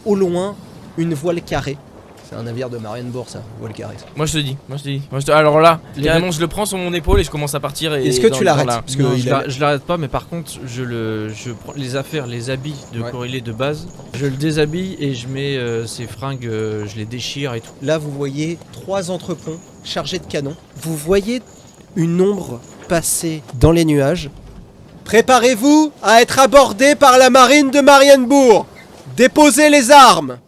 au loin une voile carrée. C'est un navire de Marienbourg, ça, voile carrée. Moi je te dis. Alors là, Les carrément, je le prends sur mon épaule et je commence à partir. Est-ce que tu l'arrêtes? Parce que Non, il je l'arrête pas, mais par contre, je prends les affaires, les habits de Corillé de base, je le déshabille et je mets ses fringues, je les déchire et tout. Là, vous voyez 3 entreponts chargés de canons. Vous voyez une ombre passer dans les nuages. Préparez-vous à être abordés par la marine de Marienbourg. Déposez les armes.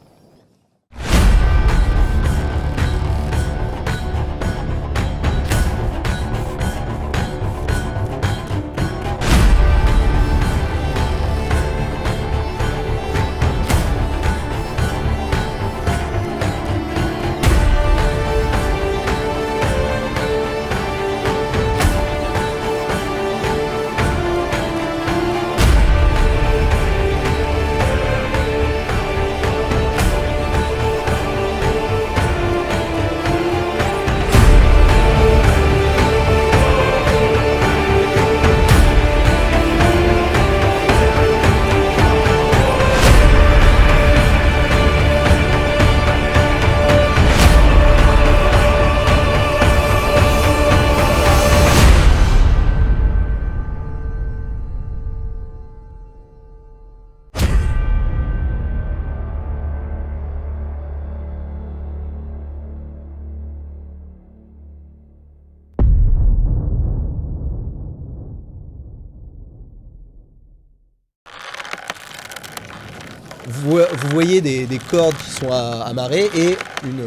Vous voyez des cordes qui sont amarrées et une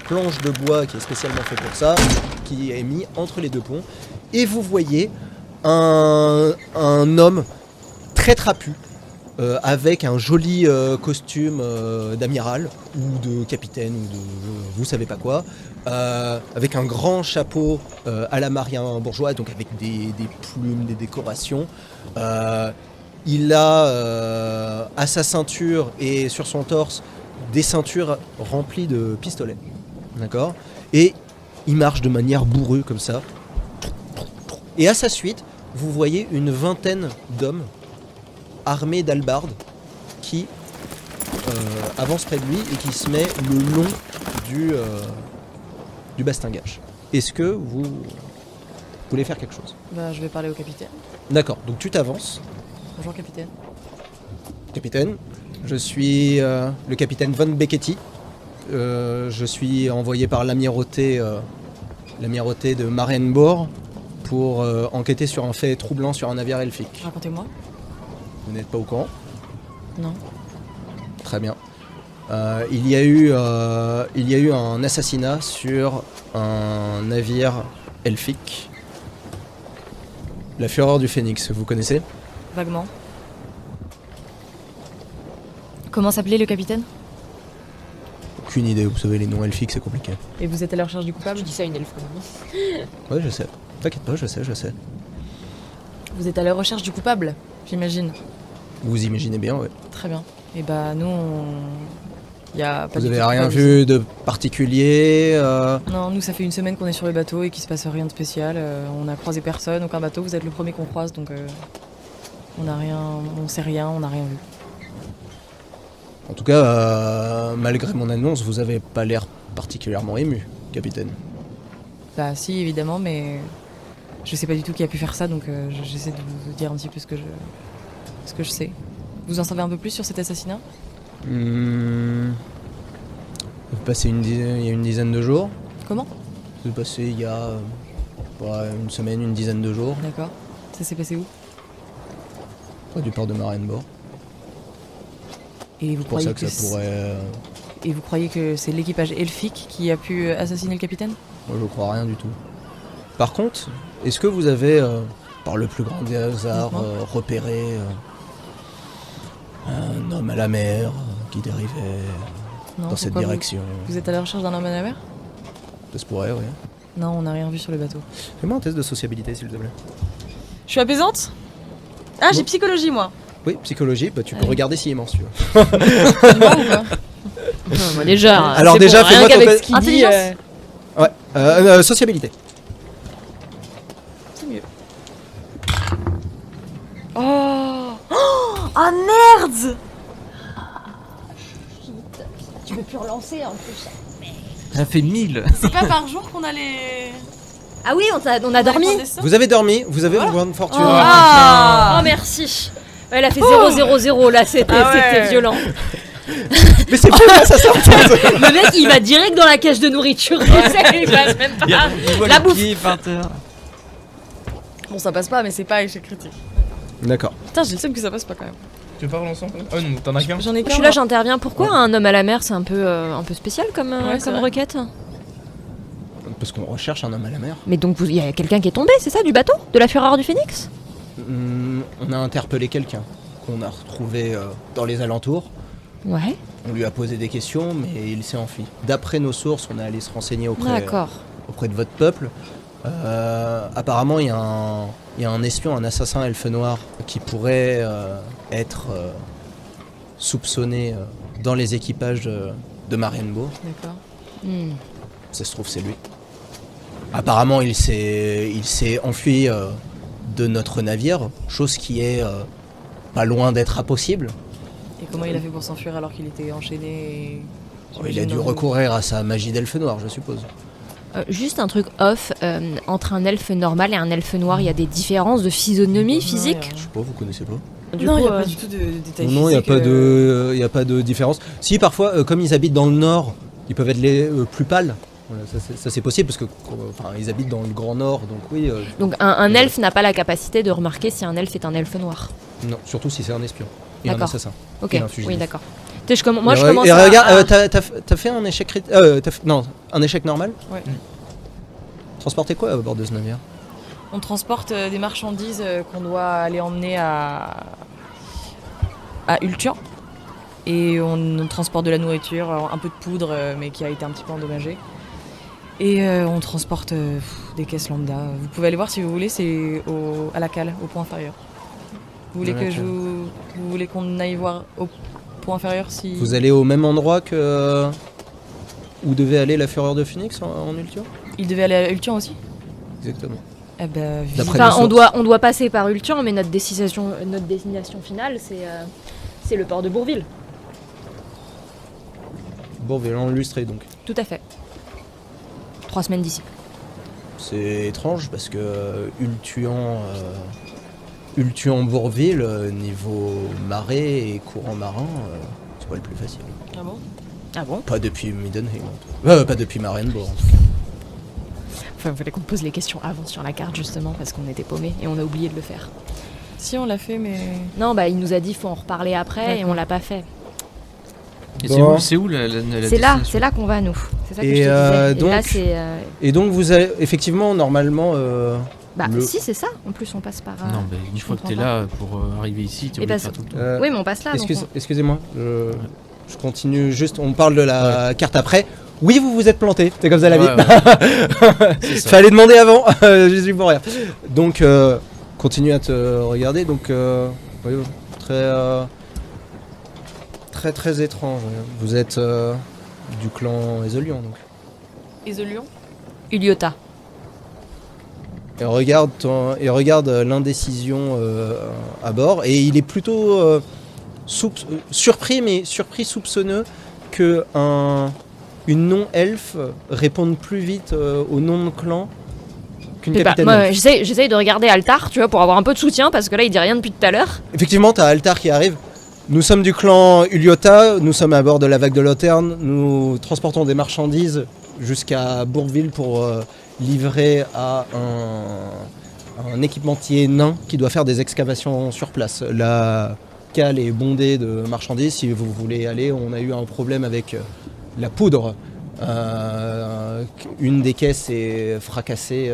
planche de bois qui est spécialement faite pour ça, qui est mise entre les deux ponts. Et vous voyez un homme très trapu, avec un joli costume d'amiral ou de capitaine ou de vous savez pas quoi, avec un grand chapeau à la Marienbourgeoise, donc avec des plumes, des décorations. Il a à sa ceinture et sur son torse des ceintures remplies de pistolets. D'accord ? Et il marche de manière bourrue comme ça. Et à sa suite, vous voyez une vingtaine d'hommes armés d'hallebardes qui avancent près de lui et qui se met le long du bastingage. Est-ce que vous voulez faire quelque chose ? Bah, je vais parler au capitaine. D'accord, donc tu t'avances. Bonjour capitaine. Capitaine, je suis le capitaine Von Becchetti. Je suis envoyé par l'amirauté de Marienbourg pour enquêter sur un fait troublant sur un navire elfique. Racontez-moi. Vous n'êtes pas au courant ? Non. Très bien. Il y a eu un assassinat sur un navire elfique. La Fureur du Phénix, vous connaissez ? Vaguement. Comment s'appelait le capitaine ? Aucune idée, vous savez, les noms elfiques, c'est compliqué. Et vous êtes à la recherche du coupable ? Je dis ça à une elfe quand même. Ouais, je sais. T'inquiète pas, je sais. Vous êtes à la recherche du coupable, j'imagine. Vous imaginez bien, ouais. Très bien. Et bah nous, y a pas Vous du avez tout de rien coupable vu de particulier Non, nous ça fait une semaine qu'on est sur le bateau et qu'il se passe rien de spécial. On a croisé personne, aucun bateau, vous êtes le premier qu'on croise, donc on sait rien, on n'a rien vu. En tout cas, malgré mon annonce, vous avez pas l'air particulièrement ému, capitaine. Bah si, évidemment, mais je sais pas du tout qui a pu faire ça, donc j'essaie de vous dire un petit peu ce que je sais. Vous en savez un peu plus sur cet assassinat ? Vous passez il y a une dizaine de jours. Comment ? C'est passé il y a une semaine, une dizaine de jours, D'accord. Ça s'est passé où ? près du port de Marienbourg. Et vous C'est pour ça que ça c'est- pourrait... Et vous croyez que c'est l'équipage elfique qui a pu assassiner le capitaine ? Moi, je crois rien du tout. Par contre, est-ce que vous avez, par le plus grand des hasards, Dites-moi. repéré un homme à la mer qui dérivait Non, dans cette pourquoi direction? Vous êtes à la recherche d'un homme à la mer ? Ça se pourrait, oui. Non, on n'a rien vu sur le bateau. Fais-moi un test de sociabilité, s'il te plaît. Je suis apaisante ? Ah, j'ai Bon. psychologie, moi. Oui, psychologie, bah, tu peux Allez. regarder s'il est mens, si tu veux. Moi ou pas Moi déjà. Alors c'est déjà, bon, fais-moi rien ton qu'avec test. ce qu'il dit, Intelligence. Ouais, sociabilité. C'est mieux. Oh. Ah merde. Tu peux plus relancer en plus. Ça fait 1000. C'est pas par jour qu'on a les. Ah oui, on a dormi. Vous avez dormi, vous avez vos points de fortune. Oh merci. Ouais, elle a fait 0-0-0 là, c'était violent. Mais c'est pas ça sort. Le mec il va direct dans la cache de nourriture, tu sais, il passe même pas. La bouffe. Bon, ça passe pas, mais c'est pas échec critique. D'accord. Putain, j'ai le seum que ça passe pas quand même. Tu veux pas relancer encore? Oh non, t'en as qu'un. J'en ai Je qu'un. suis là, j'interviens. Pourquoi un homme à la mer, c'est un peu spécial comme, Ouais, c'est comme vrai. requête? Parce qu'on recherche un homme à la mer. Mais donc il y a quelqu'un qui est tombé, c'est ça, du bateau? De la Fureur du Phénix? On a interpellé quelqu'un qu'on a retrouvé dans les alentours. Ouais, On lui a posé des questions, mais il s'est enfui. D'après nos sources, on est allé se renseigner auprès de votre peuple. Apparemment, il y a un espion, un assassin elfe noir qui pourrait être soupçonné dans les équipages de Marienbourg. D'accord. Hmm. Ça se trouve, c'est lui. Apparemment, il s'est enfui de notre navire, chose qui est pas loin d'être impossible. Et comment il a fait pour s'enfuir alors qu'il était enchaîné et... Il a dû recourir à sa magie d'elfe noir, je suppose. Juste un truc off, entre un elfe normal et un elfe noir, il y a des différences de physionomie physique? Je sais pas, vous connaissez pas? Du Non, coup, il n'y a pas du tout de détails Non, il n'y a physiques, pas de différence. Si, parfois, comme ils habitent dans le nord, ils peuvent être plus pâles. Voilà, ça c'est possible parce que ils habitent dans le grand nord, donc oui. Donc un elfe n'a pas la capacité de remarquer si un elfe est un elfe noir. Non, surtout si c'est un espion et un D'accord. assassin. Ok, Et un fugitif. oui d'accord. Tu sais, je commence Et à... regarde, t'as fait un échec non, un échec normal. Ouais. Transporter quoi à bord de ce navire? On transporte des marchandises qu'on doit aller emmener à Ultian. Et on transporte de la nourriture, un peu de poudre, mais qui a été un petit peu endommagée. Et on transporte des caisses lambda. Vous pouvez aller voir si vous voulez, c'est à la cale, au point inférieur. Vous voulez vous voulez qu'on aille voir au point inférieur si... Vous allez au même endroit que où devait aller la Fureur de Phoenix en Ultio? Il devait aller à Ultian aussi? Exactement. Eh ben, D'après Enfin, les sources. on doit passer par Ultian, mais notre destination finale, c'est le port de Bourville. Bon, Vélan illustré donc. Tout à fait. 3 semaines d'ici. C'est étrange parce que Ultuan-Bourville, niveau marée et courant marin, c'est pas le plus facile. Ah bon? Ah bon? Pas depuis Middenheim. Pas depuis Marienbourg. Enfin, il fallait qu'on pose les questions avant sur la carte, justement, parce qu'on était paumés et on a oublié de le faire. Si, on l'a fait, mais... Non, bah, il nous a dit faut en reparler après et on l'a pas fait. Et Bon. c'est où la C'est là, destination c'est là qu'on va, nous. C'est ça que Et, je te disais. donc- Et là, c'est... Et donc vous allez effectivement normalement. Bah, le- si, c'est ça. En plus, on passe par... Non, mais une je fois que comprends t'es là pour arriver ici, t'es Et obligé de parce- faire tout le temps. Oui, mais on passe là. donc Excusez-moi, je continue juste. On parle de la carte après. Oui, vous vous êtes planté. C'est comme ça la vie. C'est ça. Fallait demander avant. Je suis pour rien. Donc continue à te regarder. Donc oui, très étrange. Vous êtes du clan Ezelion donc. Et The Lion? Uliota. Et regarde l'indécision à bord et il est plutôt surpris mais surpris soupçonneux que une non-elfe réponde plus vite au nom de clan qu'une Et bah, capitaine moi, elfe. j'essaye de regarder Altar, tu vois, pour avoir un peu de soutien, parce que là, il dit rien depuis tout à l'heure. Effectivement, t'as Altar qui arrive. Nous sommes du clan Uliota, nous sommes à bord de la vague de Loterne, nous transportons des marchandises jusqu'à Bourville pour livrer à un équipementier nain qui doit faire des excavations sur place. La cale est bondée de marchandises, si vous voulez y aller, on a eu un problème avec la poudre. Une des caisses est fracassée,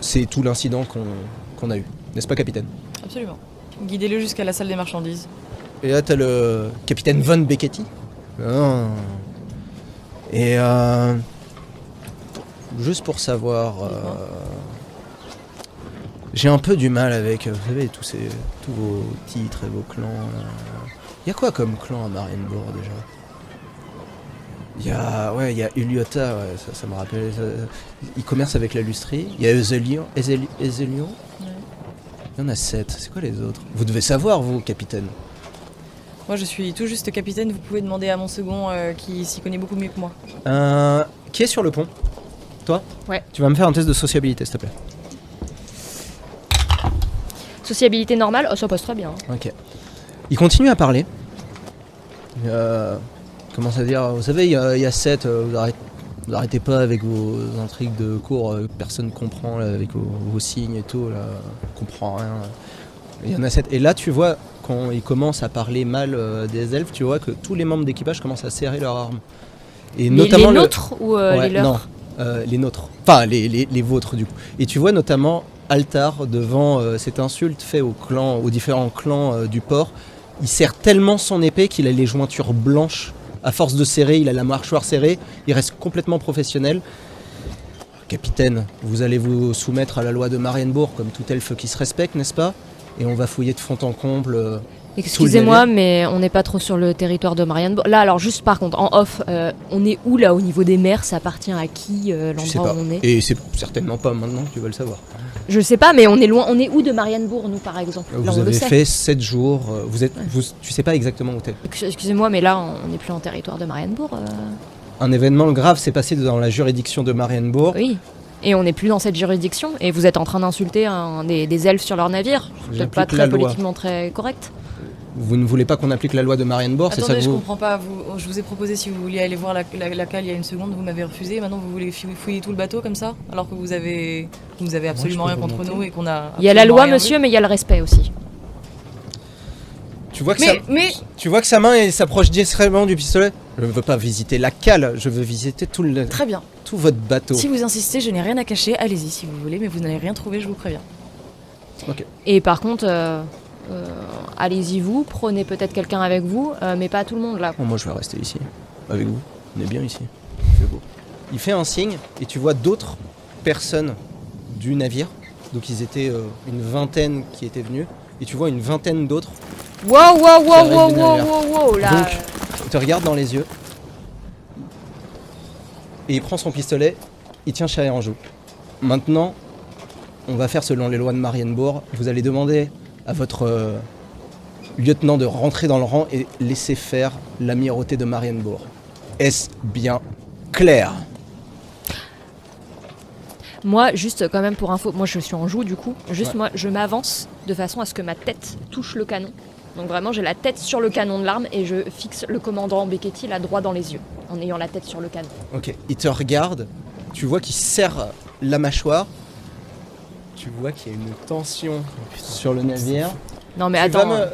c'est tout l'incident qu'on a eu, n'est-ce pas capitaine? Absolument. Guidez-le jusqu'à la salle des marchandises. Et là, t'as le capitaine Von Becchetti. Ah. Et juste pour savoir, j'ai un peu du mal avec, vous savez, tous vos titres et vos clans. Il y a quoi comme clan à Marienbourg déjà? Il y a Uliota, ouais, ça me rappelle. Ils commercent avec la lustrie. Il y a Ezelion. Il y en a 7. C'est quoi les autres? Vous devez savoir, vous, capitaine. Moi, je suis tout juste capitaine. Vous pouvez demander à mon second qui s'y connaît beaucoup mieux que moi. Qui est sur le pont? Toi? Ouais. Tu vas me faire un test de sociabilité, s'il te plaît. Sociabilité normale, ça passe très bien. Ok. Il continue à parler. Comment ça dire? Vous savez, il y a 7, vous arrêtez pas avec vos intrigues de cours, personne ne comprend, là, avec vos signes et tout, là, on comprend rien. Il y en a 7. Et là, tu vois, quand il commence à parler mal des elfes, tu vois que tous les membres d'équipage commencent à serrer leurs armes. Et notamment les nôtres ou Ouais, les leurs? non, les nôtres. Enfin, les vôtres, du coup. Et tu vois notamment Altar devant cette insulte faite aux différents clans du port. Il serre tellement son épée qu'il a les jointures blanches. À force de serrer, il a la mâchoire serrée. Il reste complètement professionnel. Capitaine, vous allez vous soumettre à la loi de Marienbourg comme tout elfe qui se respecte, n'est-ce pas? Et on va fouiller de fond en comble. Excusez-moi, mais on n'est pas trop sur le territoire de Marienbourg. Là, alors juste par contre, en off, on est où là au niveau des mers? Ça appartient à qui Je sais l'endroit pas. où on est? Et c'est certainement pas maintenant que tu vas le savoir. Je sais pas, mais on est loin. On est où de Marienbourg, nous, par exemple? Là, Vous on le avez sait. fait 7 jours. Tu sais pas exactement où t'es. Excusez-moi, mais là, on n'est plus en territoire de Marienbourg. Un événement grave s'est passé dans la juridiction de Marienbourg. Oui. Et on n'est plus dans cette juridiction. Et vous êtes en train d'insulter des elfes sur leur navire. Peut-être pas J'applique la très loi. politiquement très correct. Vous ne voulez pas qu'on applique la loi de Marienbourg, c'est ça Attendez, que je vous... comprends pas. Je vous ai proposé si vous vouliez aller voir la cale il y a une seconde, vous m'avez refusé. Maintenant, vous voulez fouiller tout le bateau comme ça, alors que vous avez absolument je rien peux contre remonter. nous et qu'on a. Il y a la absolument loi, rien monsieur, vu. mais il y a le respect aussi. Tu vois que Mais tu vois que sa main elle s'approche discrètement du pistolet. Je ne veux pas visiter la cale, je veux visiter tout très bien. votre bateau. Si vous insistez, je n'ai rien à cacher. Allez-y si vous voulez, mais vous n'allez rien trouver, je vous préviens. Et par contre, allez-y vous, prenez peut-être quelqu'un avec vous, mais pas tout le monde là. Bon, moi je vais rester ici, avec vous. On est bien ici. C'est beau. Il fait un signe et tu vois d'autres personnes du navire. Donc ils étaient une vingtaine qui étaient venus. Et tu vois une vingtaine d'autres. Wow, wow, wow, arrive wow, du wow, navire. wow, wow, là. Donc, il te regarde dans les yeux. Et il prend son pistolet, il tient Chéri en joue. Maintenant, on va faire selon les lois de Marienbourg. Vous allez demander à votre lieutenant de rentrer dans le rang et laisser faire l'amirauté de Marienbourg. Est-ce bien clair? Moi, juste quand même pour info, moi je suis en joue du coup. Juste Ouais. moi, je m'avance de façon à ce que ma tête touche le canon. Donc vraiment, j'ai la tête sur le canon de l'arme et je fixe le commandant Beckety là droit dans les yeux, en ayant la tête sur le canon. Ok, il te regarde, tu vois qu'il serre la mâchoire. Tu vois qu'il y a une tension sur le navire. Non mais Tu vas attends,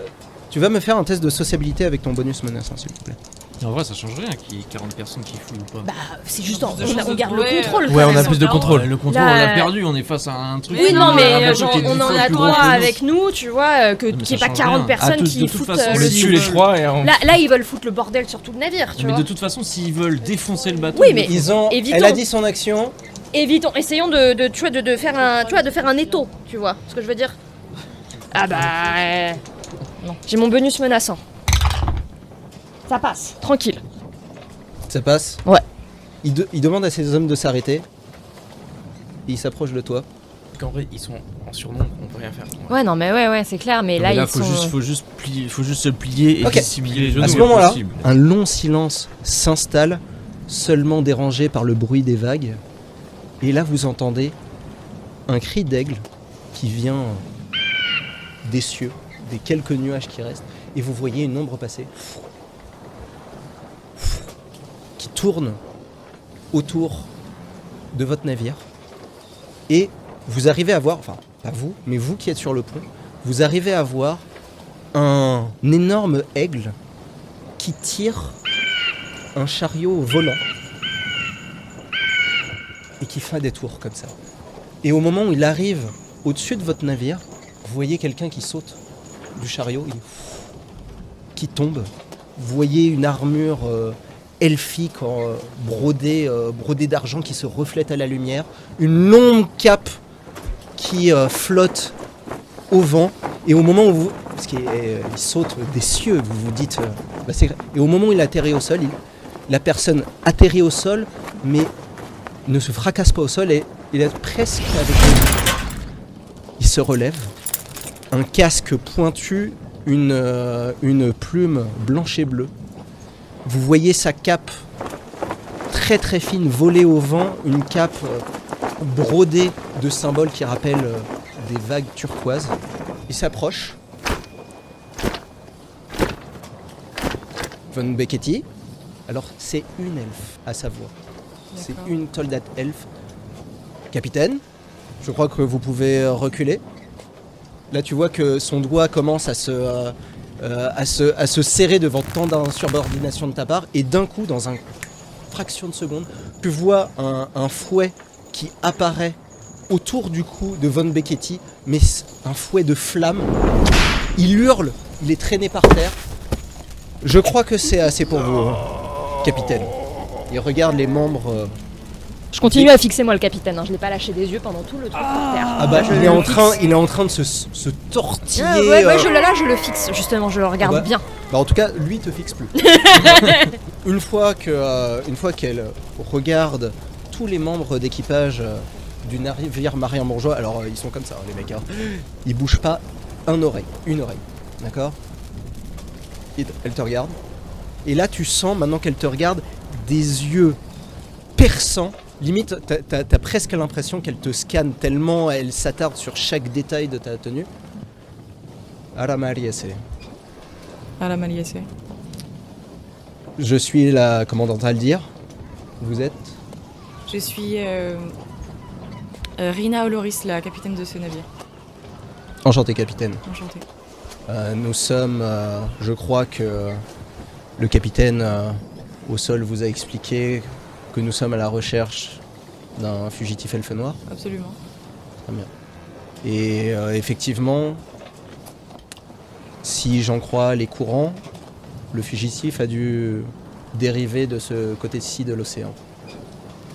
tu vas me faire un test de sociabilité avec ton bonus menace, s'il te plaît. En vrai, ça change rien qu'il y ait 40 personnes qui fouillent ou pas. bah c'est juste On a plus de chances on de garde le trouver, contrôle. Ouais, quand on a même. plus de contrôle. Le contrôle, Là, on l'a perdu, on est face à un truc. Oui, non, un mais bateau genre, qui est on 10 en fois a plus gros trois que nous. avec nous, tu vois, mais qu'il ça n'y ait pas change 40 rien. personnes De qui toute foutent façon, on on le les tue les bordel. trois et on... Là, ils veulent foutre le bordel sur tout le navire, tu Mais vois. de toute façon, s'ils veulent défoncer le bateau, Oui, mais évitons. Elle a dit son action. Évitons, essayons de faire un étau, tu vois ce que je veux dire. Ah bah... non. J'ai mon bonus menaçant. Ça passe, tranquille. Ça passe? Ouais. Il demande à ses hommes de s'arrêter. Il s'approche de toi. En vrai, ils sont en surnombre, on peut rien faire. Ouais, non mais ouais, c'est clair, mais là, ils faut sont... juste se plier et Ok. dissimuler les À ce genoux. moment-là, possible. un long silence s'installe, seulement dérangé par le bruit des vagues. Et là, vous entendez un cri d'aigle qui vient des cieux, des quelques nuages qui restent. Et vous voyez une ombre passer qui tourne autour de votre navire. Et vous arrivez à voir, enfin pas vous, mais vous qui êtes sur le pont, vous arrivez à voir un énorme aigle qui tire un chariot volant et qui fait des tours comme ça. Et au moment où il arrive au-dessus de votre navire, vous voyez quelqu'un qui saute du chariot, qui tombe. Vous voyez une armure elfique brodée d'argent qui se reflète à la lumière, une longue cape qui flotte au vent. Et au moment où vous... Parce qu'il saute des cieux, vous vous dites... et au moment où il atterrit au sol, la personne atterrit au sol, mais ne se fracasse pas au sol et il est presque avec lui. Il se relève, un casque pointu une plume blanche et bleue. Vous voyez sa cape très très fine voler au vent, une cape brodée de symboles qui rappellent des vagues turquoises. Il s'approche. Von Beketti. Alors c'est une elfe à sa voix. C'est D'accord. une soldate elfe. Capitaine, je crois que vous pouvez reculer. Là tu vois que son doigt commence à se serrer devant tant d'insubordination de ta part. Et d'un coup, dans une fraction de seconde, tu vois un fouet qui apparaît autour du cou de Von Beketti, mais un fouet de flamme. Il hurle, il est traîné par terre. Je crois que c'est assez pour vous, capitaine. Il regarde les membres. Je continue à fixer moi le capitaine, je l'ai pas lâché des yeux pendant tout le truc par terre. Ah bah il est en train de se tortiller. Ah ouais, je le fixe, justement, je le regarde Ah bah. bien. Bah en tout cas, lui te fixe plus. Une fois qu'elle regarde tous les membres d'équipage du navire Mariembourgeois, alors ils sont comme ça les mecs, hein. Ils bougent pas une oreille, d'accord. Elle te regarde. Et là tu sens, maintenant qu'elle te regarde, des yeux perçants. Limite, t'as presque l'impression qu'elle te scanne tellement elle s'attarde sur chaque détail de ta tenue. Ara Mariese. À la Maliassé. Je suis la commandante Aldir. Vous êtes Je suis Rina Oloris, la capitaine de ce navire. enchanté, capitaine. Enchantée. Nous sommes, je crois que le capitaine au sol vous a expliqué que nous sommes à la recherche d'un fugitif elfe noir. Absolument. Très bien. Et effectivement, si j'en crois les courants, le fugitif a dû dériver de ce côté-ci de l'océan.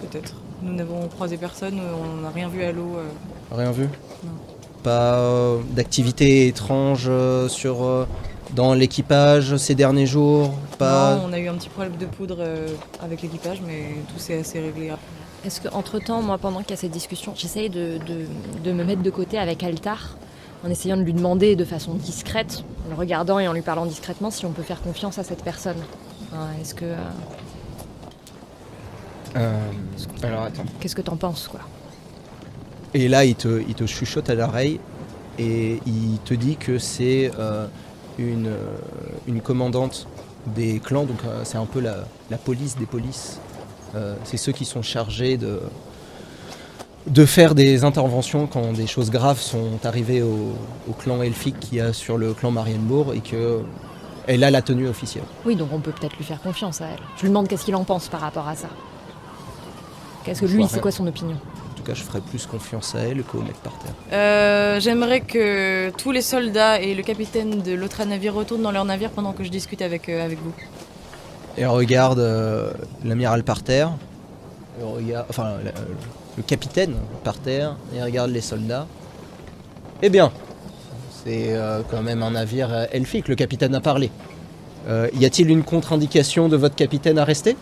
Peut-être. Nous n'avons croisé personne, on n'a rien vu à l'eau. Rien vu? Non. Pas d'activité étrange dans l'équipage ces derniers jours? Pas... Non, on a eu un petit problème de poudre avec l'équipage, mais tout s'est assez réglé. Est-ce qu'entre-temps, moi, pendant qu'il y a cette discussion, j'essaye de me mettre de côté avec Altar, en essayant de lui demander de façon discrète, en le regardant et en lui parlant discrètement, si on peut faire confiance à cette personne. Est-ce que... Alors attends. Qu'est-ce que t'en penses, quoi? Et là, il te chuchote à l'oreille et il te dit que c'est une commandante des clans, donc c'est un peu la police des polices. C'est ceux qui sont chargés de faire des interventions quand des choses graves sont arrivées au clan elfique qu'il y a sur le clan Marienbourg et qu'elle a la tenue officielle. Oui, donc on peut peut-être lui faire confiance à elle. Je lui demande qu'est-ce qu'il en pense par rapport à ça. Qu'est-ce que Je lui, vois c'est rien. quoi son opinion? En tout cas, je ferais plus confiance à elle qu'au mec par terre. J'aimerais que tous les soldats et le capitaine de l'autre navire retournent dans leur navire pendant que je discute avec vous. Et elle regarde l'amiral par terre, le capitaine par terre, et elle regarde les soldats. Eh bien, c'est quand même un navire elfique, le capitaine a parlé. Y a-t-il une contre-indication de votre capitaine à rester?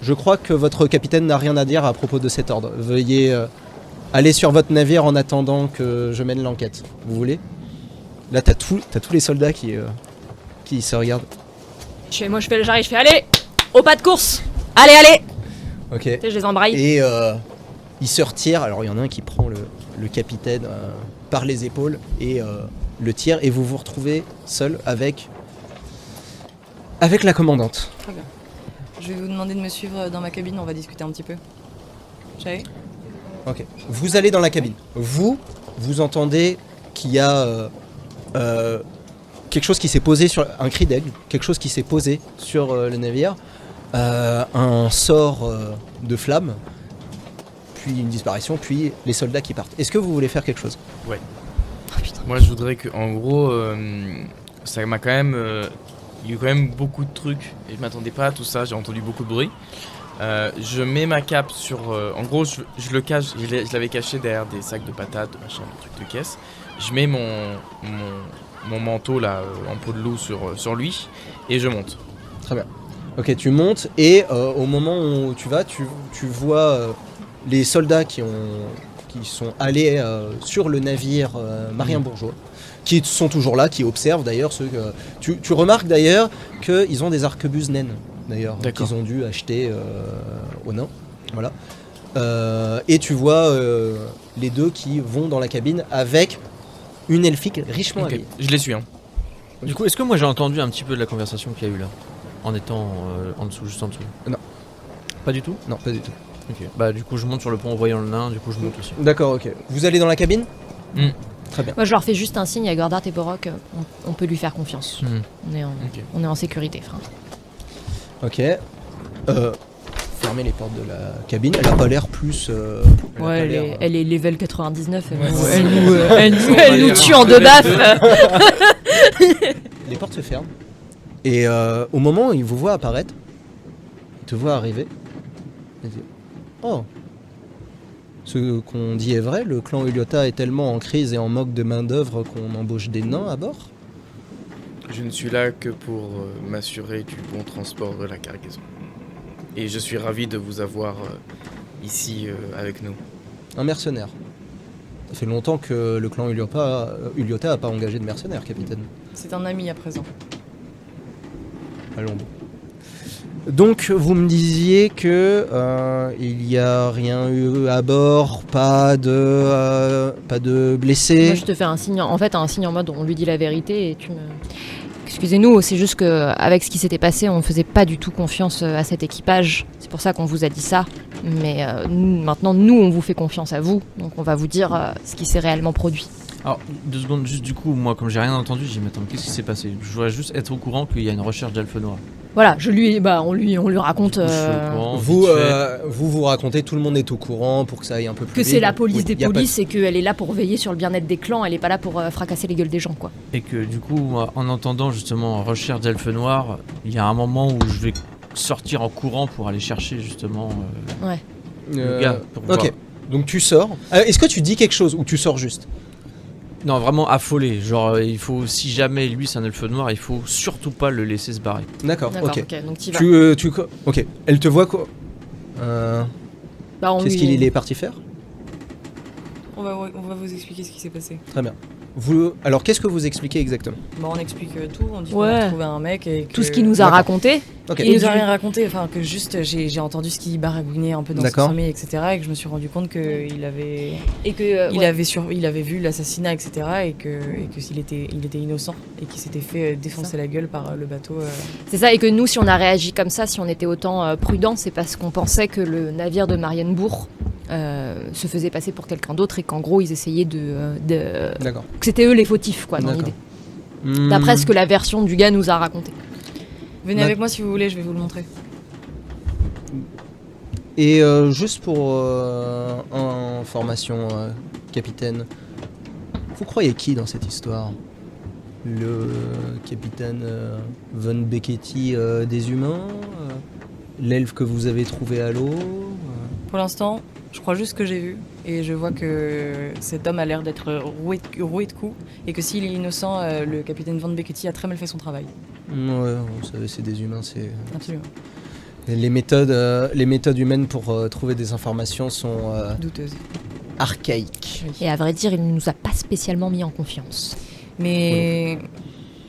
Je crois que votre capitaine n'a rien à dire à propos de cet ordre. Veuillez aller sur votre navire en attendant que je mène l'enquête. Vous voulez? Là, t'as tous les soldats qui se regardent. J'arrive, je fais allez, au pas de course. Allez. Ok. Tu sais, je les embraille. Et il se retire. Alors, il y en a un qui prend le capitaine par les épaules et le tire. Et vous vous retrouvez seul avec la commandante. Très bien. Je vais vous demander de me suivre dans ma cabine, on va discuter un petit peu. Chérie? Ok. Vous allez dans la cabine. Vous entendez qu'il y a quelque chose qui s'est posé sur un cri d'aigle, quelque chose qui s'est posé sur le navire, un sort de flamme, puis une disparition, puis les soldats qui partent. Est-ce que vous voulez faire quelque chose? Ouais. Oh, putain. Moi, je voudrais que, en gros, ça m'a quand même. Il y a eu quand même beaucoup de trucs et je m'attendais pas à tout ça. J'ai entendu beaucoup de bruit. Je mets ma cape sur. En gros, je le cache. Je l'avais caché derrière des sacs de patates, de machin, de trucs de caisse. Je mets mon manteau là en peau de loup sur lui et je monte. Très bien. Ok, tu montes et au moment où tu vas, tu vois les soldats qui qui sont allés sur le navire marienbourgeois, qui sont toujours là, qui observent d'ailleurs ceux que... Tu remarques d'ailleurs qu'ils ont des arquebuses naines, d'ailleurs, D'accord. qu'ils ont dû acheter aux nains. Voilà. Et tu vois les deux qui vont dans la cabine avec une elfique richement Ok, habillée. je les suis. Hein. Du coup, est-ce que moi j'ai entendu un petit peu de la conversation qu'il y a eu là, en étant en dessous, juste en dessous? Non. Pas du tout? Non, pas du tout. Ok. Bah du coup je monte sur le pont en voyant le nain, du coup je monte aussi. D'accord, ok. Vous allez dans la cabine? Très bien. Moi, je leur fais juste un signe à Gordart et Borok. On peut lui faire confiance. Ok. On est en sécurité, frère. Ok. Fermez les portes de la cabine. Elle a pas l'air plus. Elle a pas l'air, Elle est level 99. Ouais, Elle nous tue en deux baffes. Les portes se ferment. Et au moment où il vous voit apparaître, il te voit arriver. Il dit, oh, ce qu'on dit est vrai, le clan Uliota est tellement en crise et en manque de main-d'œuvre qu'on embauche des nains à bord. Je ne suis là que pour m'assurer du bon transport de la cargaison. Et je suis ravi de vous avoir ici avec nous. Un mercenaire. Ça fait longtemps que le clan Uliota n'a pas engagé de mercenaires, capitaine. C'est un ami à présent. Allons. Donc vous me disiez que il n'y a rien eu à bord, pas de blessés. Moi, je te fais un signe, un signe en mode on lui dit la vérité et tu me... Excusez-nous, c'est juste qu'avec ce qui s'était passé, on ne faisait pas du tout confiance à cet équipage. C'est pour ça qu'on vous a dit ça. Mais maintenant, nous, on vous fait confiance à vous. Donc on va vous dire ce qui s'est réellement produit. Alors 2 secondes, juste du coup, moi comme j'ai rien entendu, j'ai dit mais attends, qu'est-ce qui s'est passé? Je voudrais juste être au courant qu'il y a une recherche d'Elfe Noir. Voilà, on lui raconte Du coup, je suis au courant, Vous, vite fait. vous racontez, tout le monde est au courant pour que ça aille un peu plus que vite. c'est la police Oui, des y a pas de- polices et qu'elle est là pour veiller sur le bien-être des clans. Elle est pas là pour fracasser les gueules des gens, quoi. Et que du coup, moi, en entendant justement recherche d'Elfe Noir, il y a un moment où je vais sortir en courant pour aller chercher justement le gars. Pour voir. Ok, donc tu sors. Est-ce que tu dis quelque chose ou tu sors juste? Non, vraiment affolé. Genre, il faut, si jamais lui c'est un elfe noir, il faut surtout pas le laisser se barrer. D'accord, D'accord, ok. ok, donc t'y vas. Ok, elle te voit quoi? Bah, Qu'est-ce qu'il est parti faire? On va vous expliquer ce qui s'est passé. Très bien. Alors, qu'est-ce que vous expliquez exactement? Bon, on explique tout, on dit qu'on Ouais. a trouvé un mec et que... Tout ce qu'il nous a D'accord. raconté. Ok. Il nous a du- rien raconté, enfin que juste j'ai entendu ce qu'il baragouinait un peu dans son D'accord. sommeil, etc. Et que je me suis rendu compte qu'il avait, Et que. il avait vu l'assassinat, etc. Et que il était innocent et qu'il s'était fait défoncer Ça. la gueule par le bateau. C'est ça, et que nous, si on a réagi comme ça, si on était autant prudents, c'est parce qu'on pensait que le navire de Marienbourg se faisait passer pour quelqu'un d'autre et qu'en gros, ils essayaient D'accord. que c'était eux les fautifs, quoi, dans D'accord. l'idée. D'après ce que la version du gars nous a raconté. Venez D'ac- avec moi si vous voulez, je vais vous le montrer. Et juste pour information, capitaine, vous croyez qui dans cette histoire? Le capitaine Von Becchetti des humains? L'elfe que vous avez trouvé à l'eau? Pour l'instant, je crois juste ce que j'ai vu et je vois que cet homme a l'air d'être roué de coups et que s'il est innocent, le capitaine Van Becchetti a très mal fait son travail. Ouais, vous savez, c'est des humains, c'est... Absolument. Les méthodes humaines pour trouver des informations sont Douteuse. archaïques. Et à vrai dire, il ne nous a pas spécialement mis en confiance. Mais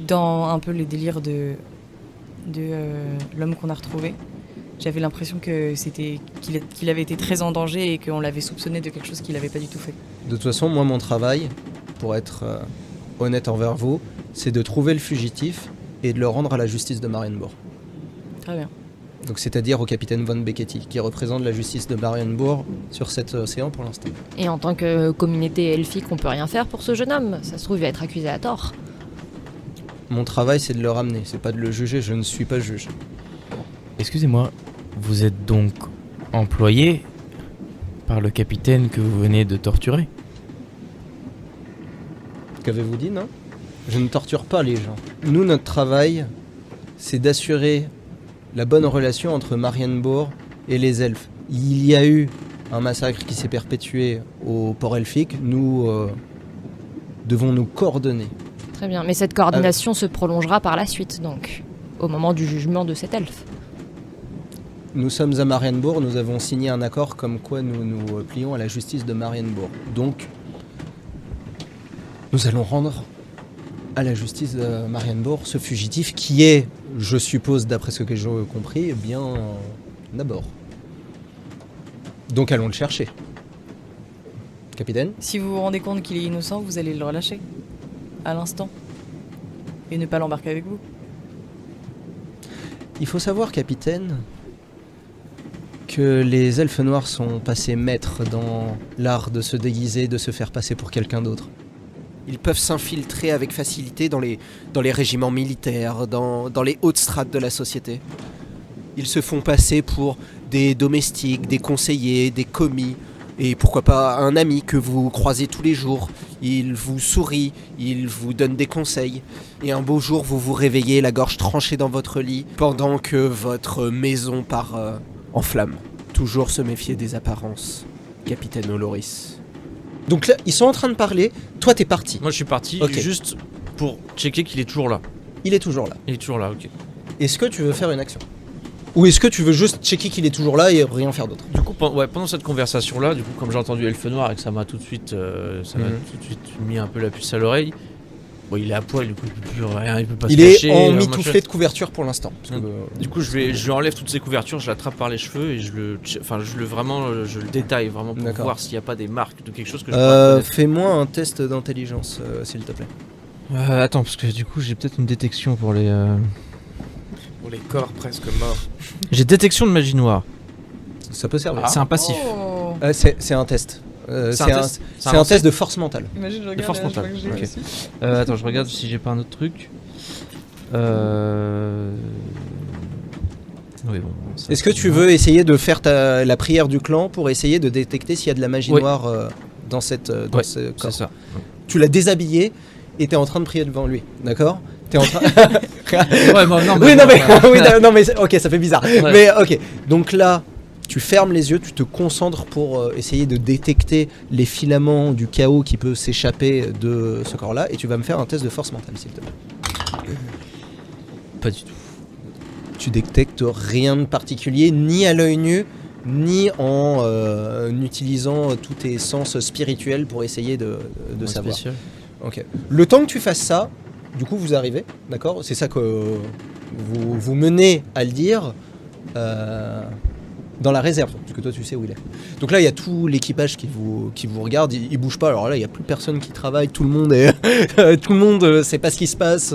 dans un peu les délires de l'homme qu'on a retrouvé, j'avais l'impression que qu'il avait été très en danger et qu'on l'avait soupçonné de quelque chose qu'il n'avait pas du tout fait. De toute façon, moi, mon travail, pour être honnête envers vous, c'est de trouver le fugitif et de le rendre à la justice de Marienbourg. Très bien. Donc, c'est-à-dire au capitaine Von Becchetti, qui représente la justice de Marienbourg sur cet océan pour l'instant. Et en tant que communauté elfique, on peut rien faire pour ce jeune homme. Ça se trouve, il va être accusé à tort. Mon travail, c'est de le ramener, c'est pas de le juger, je ne suis pas juge. Excusez-moi, vous êtes donc employé par le capitaine que vous venez de torturer? Qu'avez-vous dit, non? Je ne torture pas les gens. Nous, notre travail, c'est d'assurer la bonne relation entre Marienbourg et les elfes. Il y a eu un massacre qui s'est perpétué au port elfique. Nous devons nous coordonner. Très bien. Mais cette coordination se prolongera par la suite, donc, au moment du jugement de cet elfe. Nous sommes à Marienbourg, nous avons signé un accord comme quoi nous nous plions à la justice de Marienbourg. Donc, nous allons rendre à la justice de Marienbourg ce fugitif qui est, je suppose, d'après ce que j'ai compris, bien d'abord. Donc allons le chercher. Capitaine ? Si vous vous rendez compte qu'il est innocent, vous allez le relâcher. À l'instant. Et ne pas l'embarquer avec vous. Il faut savoir, capitaine, que les elfes noirs sont passés maîtres dans l'art de se déguiser, de se faire passer pour quelqu'un d'autre. Ils peuvent s'infiltrer avec facilité dans les régiments militaires, dans les hautes strates de la société. Ils se font passer pour des domestiques, des conseillers, des commis, et pourquoi pas un ami que vous croisez tous les jours. Il vous sourit, il vous donne des conseils, et un beau jour vous vous réveillez la gorge tranchée dans votre lit, pendant que votre maison part en flammes. Toujours se méfier des apparences, capitaine Oloris. Donc là, ils sont en train de parler, toi t'es parti. Moi je suis parti juste pour checker qu'il est toujours là. Il est toujours là. Il est toujours là, ok. Est-ce que tu veux faire une action ? Ou est-ce que tu veux juste checker qu'il est toujours là et rien faire d'autre ? Du coup, pendant cette conversation-là, du coup, comme j'ai entendu Elfe Noir et que ça m'a tout de suite, mis un peu la puce à l'oreille. Bon, il est à poil, du coup, il peut plus rien, il peut pas se cacher. Il est emmitouflé de couverture pour l'instant. Du coup, je lui enlève toutes ces couvertures, je l'attrape par les cheveux et je le détaille vraiment pour voir s'il n'y a pas des marques de quelque chose que je peux fais-moi un test d'intelligence, s'il te plaît. Attends, parce que du coup, j'ai peut-être une détection pour les... Pour les corps presque morts. J'ai détection de magie noire. Ça peut servir. C'est un passif. Oh. C'est un test. C'est un test de force mentale. Imagine, je regarde, de force mentale. je vois que j'ai Ok. aussi. Attends, je regarde si j'ai pas un autre truc. Oui, bon. Est-ce que tu veux essayer de faire la prière du clan pour essayer de détecter s'il y a de la magie noire dans ce corps ? C'est ça. Tu l'as déshabillé et t'es en train de prier devant lui, d'accord ? T'es en train... Ouais, bon, non, mais oui, non, mais, ouais. non, mais ok, ça fait bizarre. Ouais. Mais ok, donc là, tu fermes les yeux, tu te concentres pour essayer de détecter les filaments du chaos qui peut s'échapper de ce corps-là, et tu vas me faire un test de force mentale, s'il te plaît. Pas du tout. Tu détectes rien de particulier, ni à l'œil nu, ni en utilisant tous tes sens spirituels pour essayer de savoir. Spécial. Ok. Le temps que tu fasses ça, du coup vous arrivez, d'accord ? C'est ça que vous menez à le dire dans la réserve, parce que toi tu sais où il est. Donc là il y a tout l'équipage qui vous regarde, il bouge pas. Alors là il y a plus personne qui travaille, tout le monde est, tout le monde sait pas ce qui se passe,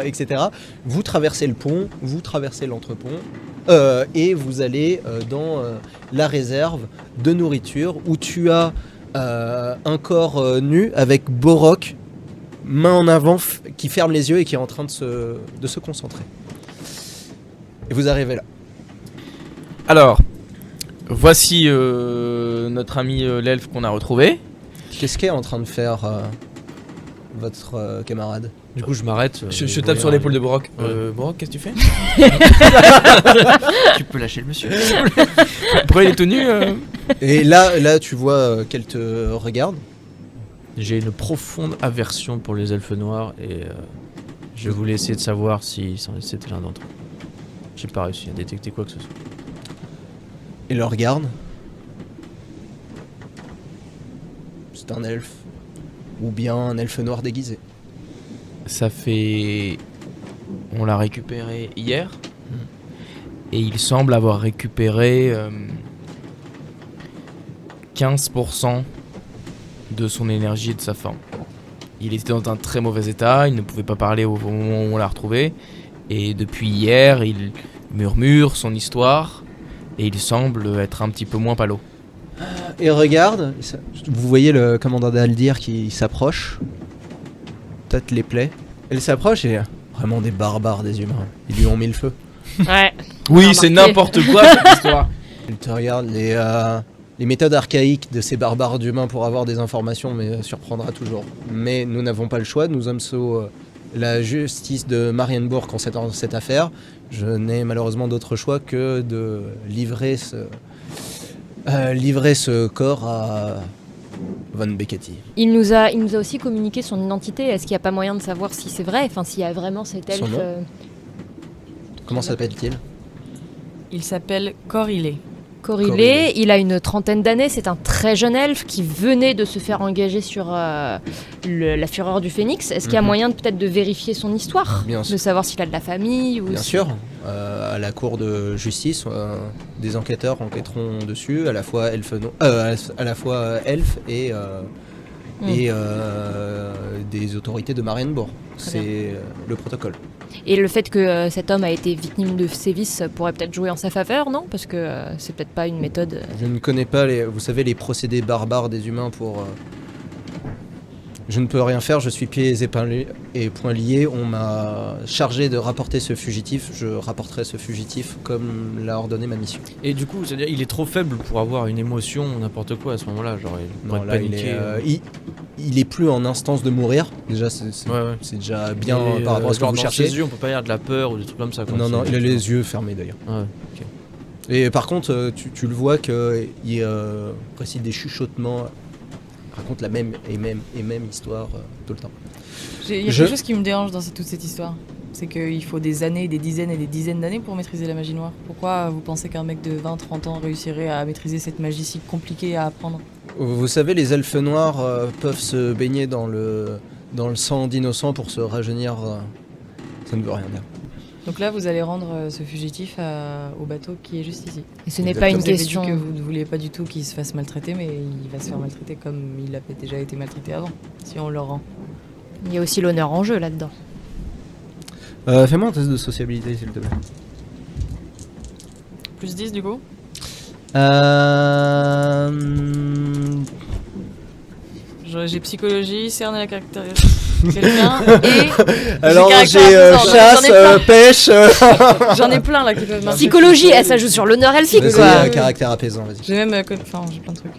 etc. Vous traversez le pont, vous traversez l'entrepont et vous allez dans la réserve de nourriture où tu as un corps nu avec Borok, main en avant, qui ferme les yeux et qui est en train de se concentrer. Et vous arrivez là. Alors, voici notre ami l'elfe qu'on a retrouvé. Qu'est-ce qu'est en train de faire votre camarade ? Du coup, je m'arrête. Je tape sur l'épaule de Borok. Ouais. Borok, qu'est-ce que tu fais ? Tu peux lâcher le monsieur. Pourquoi il est tout nu Et là, tu vois qu'elle te regarde. J'ai une profonde aversion pour les elfes noirs et je voulais essayer de savoir si c'était l'un d'entre eux. J'ai pas réussi à détecter quoi que ce soit. Il le regarde. C'est un elfe. Ou bien un elfe noir déguisé. Ça fait... On l'a récupéré hier. Et il semble avoir récupéré 15% de son énergie et de sa forme. Il était dans un très mauvais état, il ne pouvait pas parler au moment où on l'a retrouvé. Et depuis hier, il murmure son histoire. Et il semble être un petit peu moins palo. Il regarde. Vous voyez le commandant d'Aldir qui s'approche. Tâte les plaies. Elle s'approche et... Vraiment des barbares des humains. Ils lui ont mis le feu. Ouais. Oui, c'est n'importe quoi cette histoire. Il te regarde. Les méthodes archaïques de ces barbares d'humains pour avoir des informations me surprendra toujours. Mais nous n'avons pas le choix. Nous sommes sous la justice de Marienbourg concernant cette affaire. Je n'ai malheureusement d'autre choix que de livrer ce corps à Von Beckety. Il nous a aussi communiqué son identité. Est-ce qu'il n'y a pas moyen de savoir si c'est vrai ? Enfin, s'il y a vraiment cet elfe... Son nom ? Comment s'appelle-t-il ? Il s'appelle Corilé. Corilé, il a une trentaine d'années, c'est un très jeune elfe qui venait de se faire engager sur la Fureur du Phénix. Est-ce qu'il y a moyen peut-être de vérifier son histoire ? Bien sûr. De savoir s'il a de la famille ou Bien sûr, à la cour de justice, des enquêteurs enquêteront dessus, à la fois elfe et des autorités de Marienbourg. Très C'est le protocole. Et le fait que cet homme a été victime de sévices pourrait peut-être jouer en sa faveur, non ? Parce que c'est peut-être pas une méthode... Je ne connais pas vous savez, les procédés barbares des humains pour... Je ne peux rien faire, je suis pieds et poings liés. On m'a chargé de rapporter ce fugitif. Je rapporterai ce fugitif comme l'a ordonné ma mission. Et du coup, c'est-à-dire il est trop faible pour avoir une émotion ou n'importe quoi à ce moment-là. Genre, il pourrait Non, là, paniquer. il est plus en instance de mourir. Déjà, c'est Ouais. c'est déjà bien Et, par rapport à ce que genre vous dans cherchez. ses yeux, on peut pas y avoir de la peur ou des trucs comme ça. Quoi. Non, non, C'est- il a les yeux fermés d'ailleurs. Ouais. Et par contre, tu le vois qu'il récite des chuchotements, raconte la même histoire tout le temps. Il y a quelque chose qui me dérange dans toute cette histoire. C'est qu'il faut des années, des dizaines et des dizaines d'années pour maîtriser la magie noire. Pourquoi vous pensez qu'un mec de 20-30 ans réussirait à maîtriser cette magie si compliquée à apprendre ? Vous savez, les elfes noirs peuvent se baigner dans le sang d'innocents pour se rajeunir. Ça ne veut rien dire. Donc là, vous allez rendre ce fugitif au bateau qui est juste ici. Et ce n'est pas une Vous avez dit question... que vous ne vouliez pas du tout qu'il se fasse maltraiter, mais il va se faire maltraiter comme il avait déjà été maltraité avant, si on le rend. Il y a aussi l'honneur en jeu là-dedans. Fais-moi un test de sociabilité, s'il te plaît. Plus 10 du coup ? J'ai psychologie, cerner la caractéristique quelqu'un et Alors caractère j'ai apaisant. chasse, J'en ai pêche. j'en ai plein là qui peuvent marcher. Psychologie, ça joue sur l'honneur elfique, Vas-y, quoi. caractère apaisant, vas-y. J'ai même enfin j'ai plein de trucs.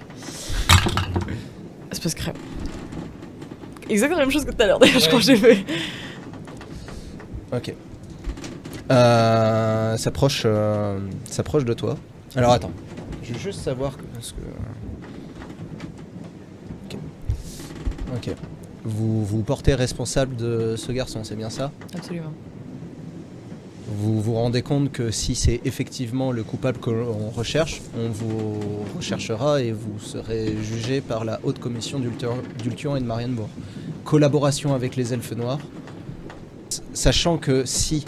Espèce crème. Exactement la même chose que tout à l'heure d'ailleurs, je crois que j'ai fait. Ok. S'approche de toi. Alors attends, je veux juste savoir ce que. Ok. Vous vous portez responsable de ce garçon, c'est bien ça ? Absolument. Vous vous rendez compte que si c'est effectivement le coupable que l'on recherche, on vous recherchera et vous serez jugé par la haute commission d'Ulthuan et de Marienbourg. Collaboration avec les elfes noirs, sachant que si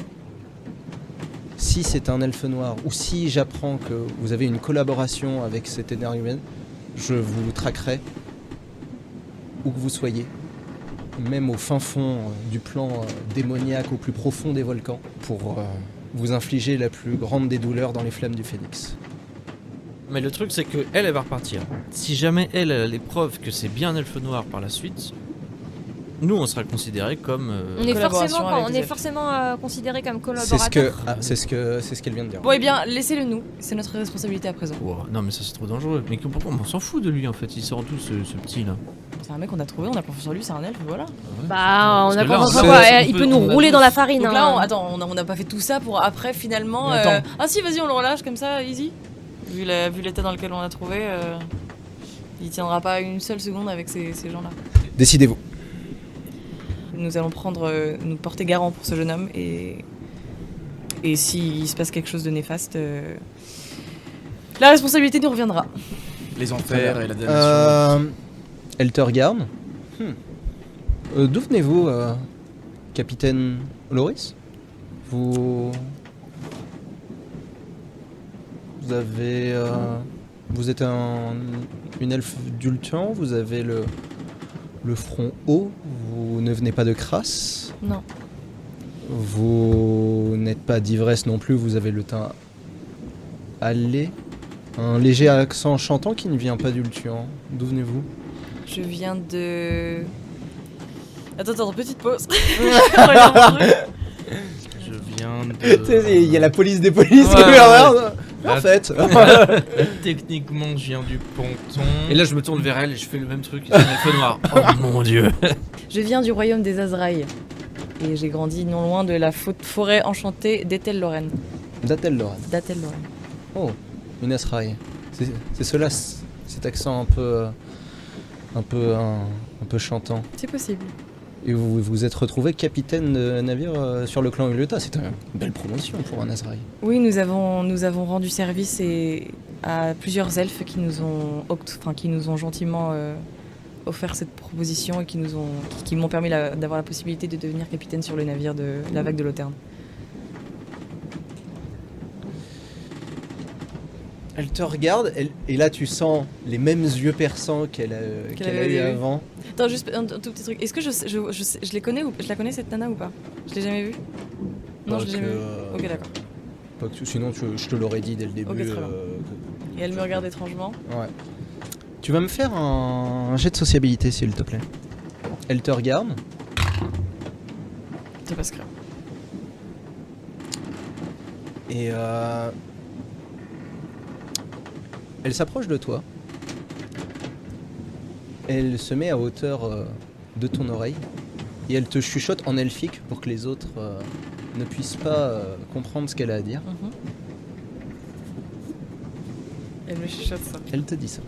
c'est un elfe noir ou si j'apprends que vous avez une collaboration avec cet énergumène, je vous traquerai où que vous soyez, même au fin fond du plan démoniaque, au plus profond des volcans, pour vous infliger la plus grande des douleurs dans les flammes du phénix. Mais le truc, c'est que elle va repartir. Si jamais elle a les preuves que c'est bien un elfe noir par la suite, nous, on sera considérés comme. On est Collaboration forcément, avec on les est elfes. forcément considéré comme C'est ce que, collaborateur. c'est ce qu'elle vient de dire. Bon, eh bien, laissez-le nous. C'est notre responsabilité à présent. Wow, non, mais ça, c'est trop dangereux. Mais pourquoi on s'en fout de lui en fait? Il sort d'où ce petit là? C'est un mec qu'on a trouvé, on a confiance en lui, c'est un elfe, voilà. Bah, on Parce a que là, confiance on en a- quoi on il peut- peut nous on a rouler tous- dans la farine. Donc hein. là, attends, on n'a pas fait tout ça pour après finalement. Mais attends. Ah si, vas-y, on le relâche comme ça, easy. Vu l'état dans lequel on l'a trouvé, il tiendra pas une seule seconde avec ces gens-là. Décidez-vous. Nous allons nous porter garant pour ce jeune homme et s'il se passe quelque chose de néfaste, la responsabilité nous reviendra. Les enfers et la damnation. Eltergarn. D'où venez-vous, capitaine Loris? Vous avez... vous êtes une elfe d'Ulthuan, vous avez le front haut, vous ne venez pas de crasse, Non. vous n'êtes pas d'ivresse non plus, vous avez le teint allé, un léger accent chantant qui ne vient pas d'Ulthuan. D'où venez-vous? Je viens de... Attends, petite pause. Je regarde mon truc. Je viens de. Il y a la police des polices. Ouais, En fait. Techniquement, je viens du ponton. Et là, je me tourne vers elle et je fais le même truc. C'est un elfe noir. Oh mon dieu. Je viens du royaume des Azraï. Et j'ai grandi non loin de la forêt enchantée d'Ethel-Lorraine. Datel-Loran. D'Ethel-Lorraine. Oh, une Asraï. C'est cela, cet accent un peu chantant. C'est possible. Et vous vous êtes retrouvé capitaine de navire sur le clan Ulyota. C'est une belle promotion pour un Azraï. Oui, nous avons rendu service à plusieurs elfes qui nous ont gentiment offert cette proposition et qui m'ont permis d'avoir la possibilité de devenir capitaine sur le navire de la vague de Lauterne. Elle te regarde, et là tu sens les mêmes yeux perçants qu'elle a eu avant. Attends, juste un tout petit truc. Est-ce que je les connais je la connais cette nana ou pas? Je l'ai jamais vue? Non, je l'ai jamais vue. Ok, d'accord. Pas que sinon je te l'aurais dit dès le début. Ok, très bien. Et elle me regarde étrangement. Ouais. Tu vas me faire un jet de sociabilité s'il te plaît. Elle te regarde. C'est pas secret. Et elle s'approche de toi. Elle se met à hauteur de ton oreille et elle te chuchote en elfique pour que les autres ne puissent pas comprendre ce qu'elle a à dire. Elle me chuchote ça. Elle te dit ça.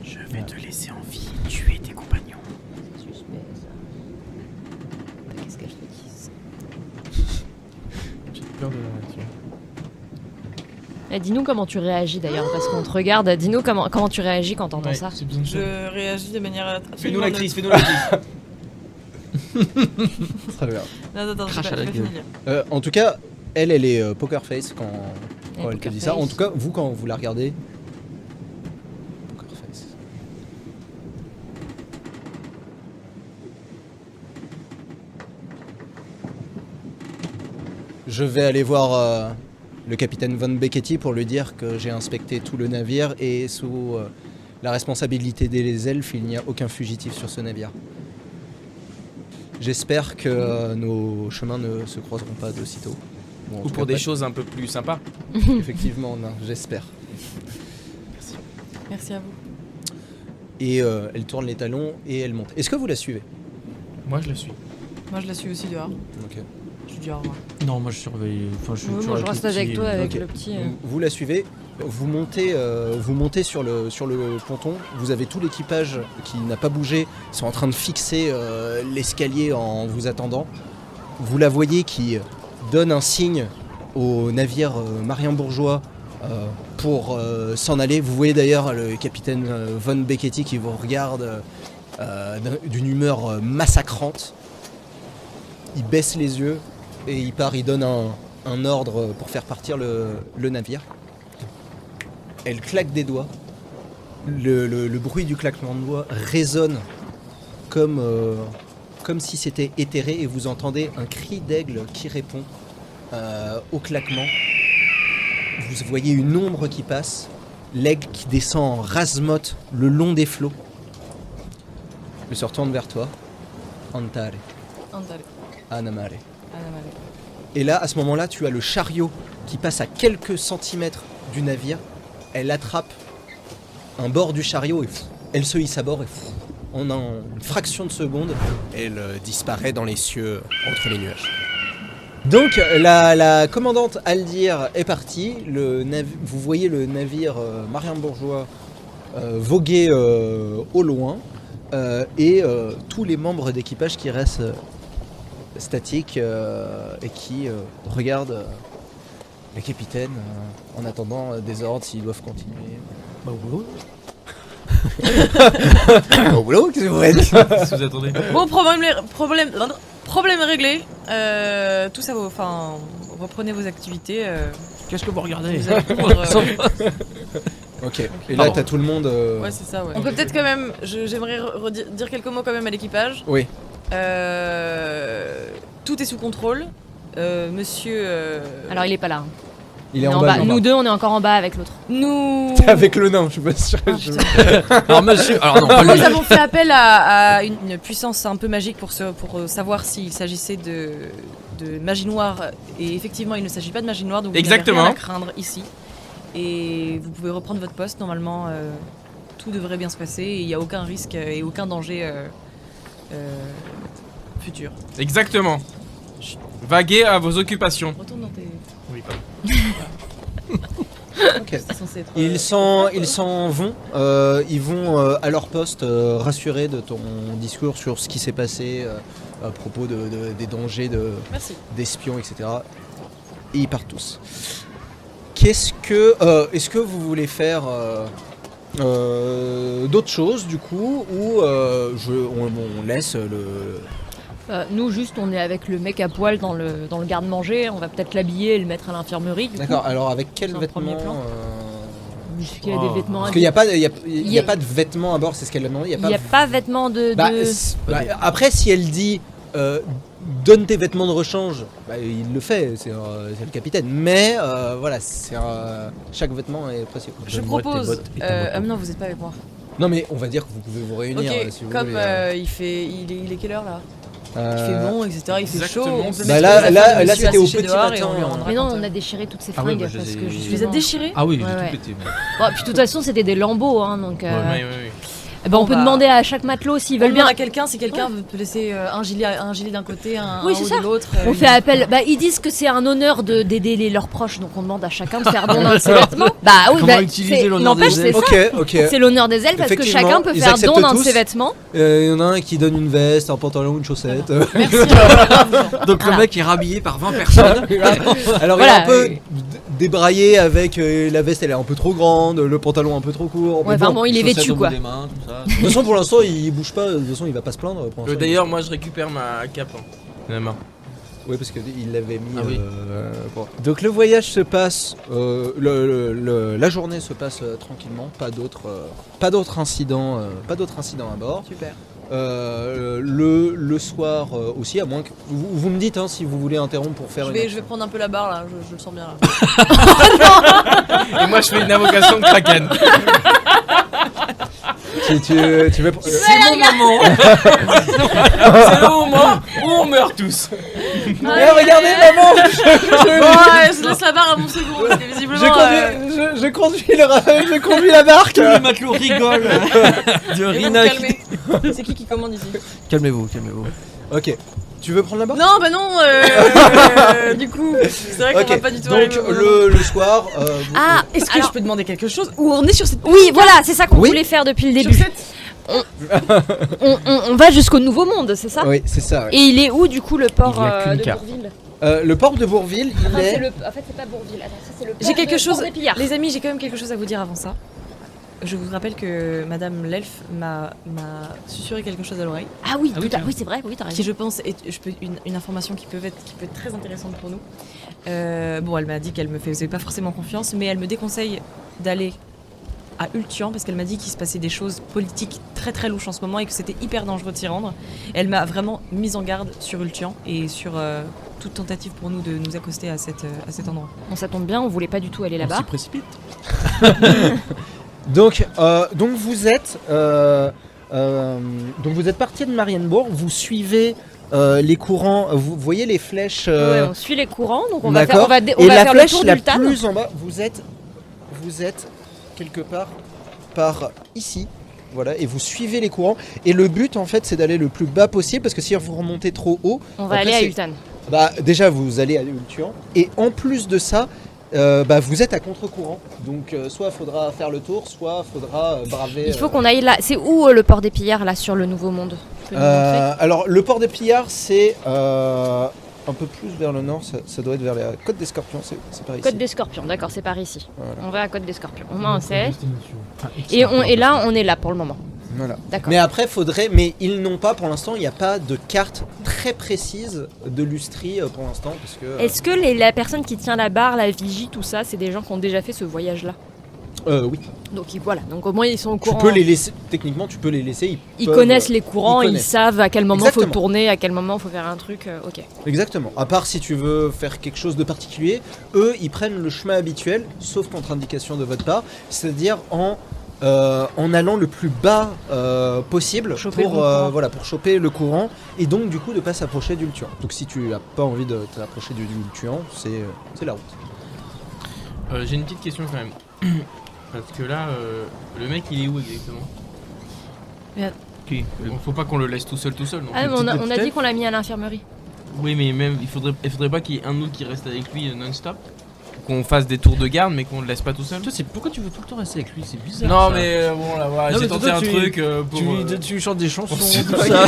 Je vais te laisser en vie, tuer tes compagnons. C'est suspect ça. Qu'est-ce qu'elle te dit? J'ai peur de la nature. Dis-nous comment tu réagis d'ailleurs, parce qu'on te regarde. Dis-nous comment tu réagis quand t'entends ça. C'est besoin de ça. Je réagis de manière Fais-nous absolument l'actrice, neutre. fais-nous l'actrice. Très bien. Non, attends, Crache je à la vais gueule. finir. En tout cas, elle est poker face quand elle te poker dit ça. face. En tout cas, vous quand vous la regardez, poker face. Je vais aller voir le capitaine Von Becchetti pour lui dire que j'ai inspecté tout le navire et sous la responsabilité des elfes, il n'y a aucun fugitif sur ce navire. J'espère que nos chemins ne se croiseront pas d'aussitôt. Bon, en Ou tout pour cas, des choses un peu plus sympas. effectivement, non, j'espère. Merci à vous. Et elle tourne les talons et elle monte. Est-ce que vous la suivez? Moi je le suis. Moi, je la suis aussi dehors. Ok. Je suis dehors, moi. Non, moi je surveille. Enfin, je suis Ouais, toujours moi je reste avec toi, avec Ok. le petit. Donc, vous la suivez, vous montez sur le ponton, vous avez tout l'équipage qui n'a pas bougé, ils sont en train de fixer l'escalier en vous attendant. Vous la voyez qui donne un signe au navire Mariembourgeois pour s'en aller. Vous voyez d'ailleurs le capitaine Von Becchetti qui vous regarde d'une humeur massacrante. Il baisse les yeux et il part, il donne un ordre pour faire partir le navire. Elle claque des doigts. Le bruit du claquement de doigts résonne comme si c'était éthéré et vous entendez un cri d'aigle qui répond au claquement. Vous voyez une ombre qui passe, l'aigle qui descend en rase-motte le long des flots. Elle se retourne vers toi. Antare, Andale. Anamare. Anamale. Et là, à ce moment-là, tu as le chariot qui passe à quelques centimètres du navire. Elle attrape un bord du chariot et elle se hisse à bord et en une fraction de seconde, elle disparaît dans les cieux entre les nuages. Donc la commandante Aldir est partie. Vous voyez le navire Mariembourgeois voguer au loin et tous les membres d'équipage qui restent statiques et qui regardent le capitaine en attendant des ordres s'ils doivent continuer. Bah, oui. Au boulot, qu'est-ce que vous faites? Si vous attendez. Bon, problème réglé. Tout ça, enfin, reprenez vos activités. Qu'est-ce que vous regardez? Vous allez pouvoir, Ok, et là t'as tout le monde... Ouais, c'est ça, ouais. On peut peut-être quand même, j'aimerais dire quelques mots quand même à l'équipage. Oui. Tout est sous contrôle. Monsieur... Alors il est pas là. Il est On est en en bas. bas. Nous deux, on est encore en bas avec l'autre. Nous... Avec le nain, je suis pas sûr. Ah, putain. Alors, monsieur. Alors, non, pas Nous lui. avons fait appel à une puissance un peu magique pour savoir s'il s'agissait de magie noire. Et effectivement, il ne s'agit pas de magie noire, donc vous n'avez Exactement. rien à craindre ici. Et vous pouvez reprendre votre poste. Normalement, tout devrait bien se passer. Et il n'y a aucun risque et aucun danger futur. Exactement. Vaguez à vos occupations. Retourne dans tes... Oui, pardon. Ok. C'est censé censé être. Ils s'en vont. Ils vont à leur poste rassurés de ton discours sur ce qui s'est passé à propos des dangers Merci. d'espions, etc. Et ils partent tous. Est-ce que vous voulez faire d'autres choses du coup ou on laisse le... Nous, juste, on est avec le mec à poil dans le garde-manger. On va peut-être l'habiller et le mettre à l'infirmerie. D'accord, alors avec quels Sur un vêtements premier plan. Est-ce qu'il y a des vêtements Parce qu'il n'y a pas de vêtements à bord, c'est ce qu'elle a demandé. Il n'y a pas vêtements de... Après, si elle dit donne tes vêtements de rechange, il le fait, c'est le capitaine. Mais voilà, chaque vêtement est précieux. Je Donne-moi tes propose. bottes et ta moto. Non, vous n'êtes pas avec moi. Non, mais on va dire que vous pouvez vous réunir Ok, si vous comme voulez. il est quelle heure là Il fait bon, etc. Il fait chaud. Exactement. On peut Bah mettre là, les affaires là, de là, monsieur c'était au asséchées petit dehors matin, et on lui rendra Mais non, quand, on a déchiré toutes ces Ah oui, fringues moi, je parce les ai- que Tu Tu les as justement- déchirés Ah oui, j'ai Ouais, ouais. tout pété. moi. Bon, puis de toute façon, c'était des lambeaux, hein, donc... Ouais. eh ben, on Bon, peut bah, demander à chaque matelot s'ils On veulent bien. demande à quelqu'un si quelqu'un veut laisser un gilet d'un côté, un Oui, haut c'est de ça. l'autre. On fait appel. Bah, ils disent que c'est un honneur d'aider leurs proches, donc on demande à chacun de faire don d'un de ses vêtements. Bah oui, Comment bah, utiliser c'est- l'honneur n'empêche, des c'est elfes ça. Ok. C'est l'honneur des elfes parce que Effectivement, chacun peut ils faire acceptent don d'un de tous. ses vêtements. Il y en a un qui donne une veste, un pantalon, une chaussette. Merci. Donc Voilà. le mec est rhabillé par 20 personnes. Alors Voilà. il est un peu débraillé avec la veste, elle est un peu trop grande, le pantalon un peu trop court. Ouais, mais vraiment, il est Chaussettes vêtu au bout quoi. des mains, tout ça. De toute façon, pour l'instant, il bouge pas. De toute façon, il va pas se plaindre. Pour l'instant, D'ailleurs, moi je récupère ma cape. Finalement. oui, parce qu'il l'avait mis. Ah oui. Donc le voyage se passe, la journée se passe tranquillement, pas d'autres incidents à bord. Super. Le soir aussi, à moins que vous me dites si vous voulez interrompre pour faire Je une. vais prendre un peu la barre là, je le sens bien là. Et moi je fais une invocation de Kraken. Tu veux. C'est mon moment. C'est le moment où on meurt tous. Regardez, maman. Je laisse la barre à mon second parce que visiblement. Je conduis la barque. Tous les matelots rigolent de Ils vont me Rina. calmer. C'est qui commande ici Calmez-vous. Ok. Tu veux prendre la barque? Non, bah non. Du coup, c'est vrai qu'on Ok. va pas du tout. Donc arriver au- le soir. Ah, Est-ce que alors- je peux demander quelque chose? Ou on est sur cette. Oui, voilà, c'est ça qu'on Oui. voulait faire depuis le Sur début. cette. On va jusqu'au Nouveau Monde, c'est ça? Oui, c'est ça. Ouais. Et il est où du coup le port Il y a qu'une de carte. Bourville? Le port de Bourville, il Enfin, est. En fait, c'est pas Bourville. Attends, ça c'est le port J'ai quelque de chose. Port des Pillards. Les amis, j'ai quand même quelque chose à vous dire avant ça. Je vous rappelle que Madame l'elfe m'a susurré quelque chose à l'oreille, Ah oui, Ah oui, oui, c'est vrai, oui, t'as qui raison. je pense est une information qui peut être très intéressante pour nous. Bon, elle m'a dit qu'elle me faisait pas forcément confiance, mais elle me déconseille d'aller à Ultian parce qu'elle m'a dit qu'il se passait des choses politiques très très louches en ce moment et que c'était hyper dangereux de s'y rendre. Elle m'a vraiment mise en garde sur Ultian et sur toute tentative pour nous de nous accoster à cet endroit. Bon, ça tombe bien, on voulait pas du tout aller On là-bas. s'y précipite. Donc vous êtes parti de Marienbourg, vous suivez les courants, vous voyez les flèches. Ouais, on suit les courants, donc on va D'accord. faire, on Et va la faire le flèche tour la d'Ultan. plus en bas, vous êtes quelque part par ici. Voilà, et vous suivez les courants. Et le but en fait c'est d'aller le plus bas possible parce que si vous remontez trop haut, On va après, aller à c'est- Ultan. déjà vous allez à Ultian. Et en plus de ça, vous êtes à contre-courant. Donc soit faudra faire le tour, soit faudra braver. Il faut qu'on aille là. C'est où le port des Pillards là sur le Nouveau Monde? Tu peux nous montrer Alors le port des Pillards c'est un peu plus vers le nord, ça doit être vers la côte des Scorpions, c'est par ici. Côte des Scorpions, d'accord, c'est par ici. Voilà. On va à Côte des Scorpions. Au moins on sait. Et là, on est là pour le moment. Voilà. D'accord. Mais après mais ils n'ont pas pour l'instant, il n'y a pas de carte très précise de Lustrie pour l'instant parce que Est-ce que la personne qui tient la barre, la vigie, tout ça, c'est des gens qui ont déjà fait ce voyage-là? oui, Donc voilà, donc au moins ils sont au tu courant. peux les laisser techniquement, tu peux les laisser, Ils peuvent- connaissent les courants, ils ils connaissent. savent à quel moment faut Exactement. tourner, à quel moment faut faire un truc. Ok. Exactement. À part si tu veux faire quelque chose de particulier, eux ils prennent le chemin habituel, sauf contre-indication de votre part, c'est-à-dire en allant le plus bas possible Choper pour le bon courant. pour choper le courant et donc du coup de pas s'approcher du Ltuan. Donc si tu n'as pas envie de t'approcher du Ltuan, c'est la route. J'ai une petite question quand même. Parce que là, le mec il est où exactement? Qui Faut pas qu'on le laisse tout seul non Ah, plus. mais on a dit qu'on l'a mis à l'infirmerie. Oui mais même il faudrait pas qu'il y ait un autre qui reste avec lui non-stop. qu'on fasse des tours de garde, mais qu'on le laisse pas tout seul. Toi, c'est pourquoi tu veux tout le temps rester avec lui? C'est bizarre. Non, ça. mais bon, là, voilà, Non, j'ai mais tenté toi, un truc pour. Tu chantes des chansons, c'est tout ça.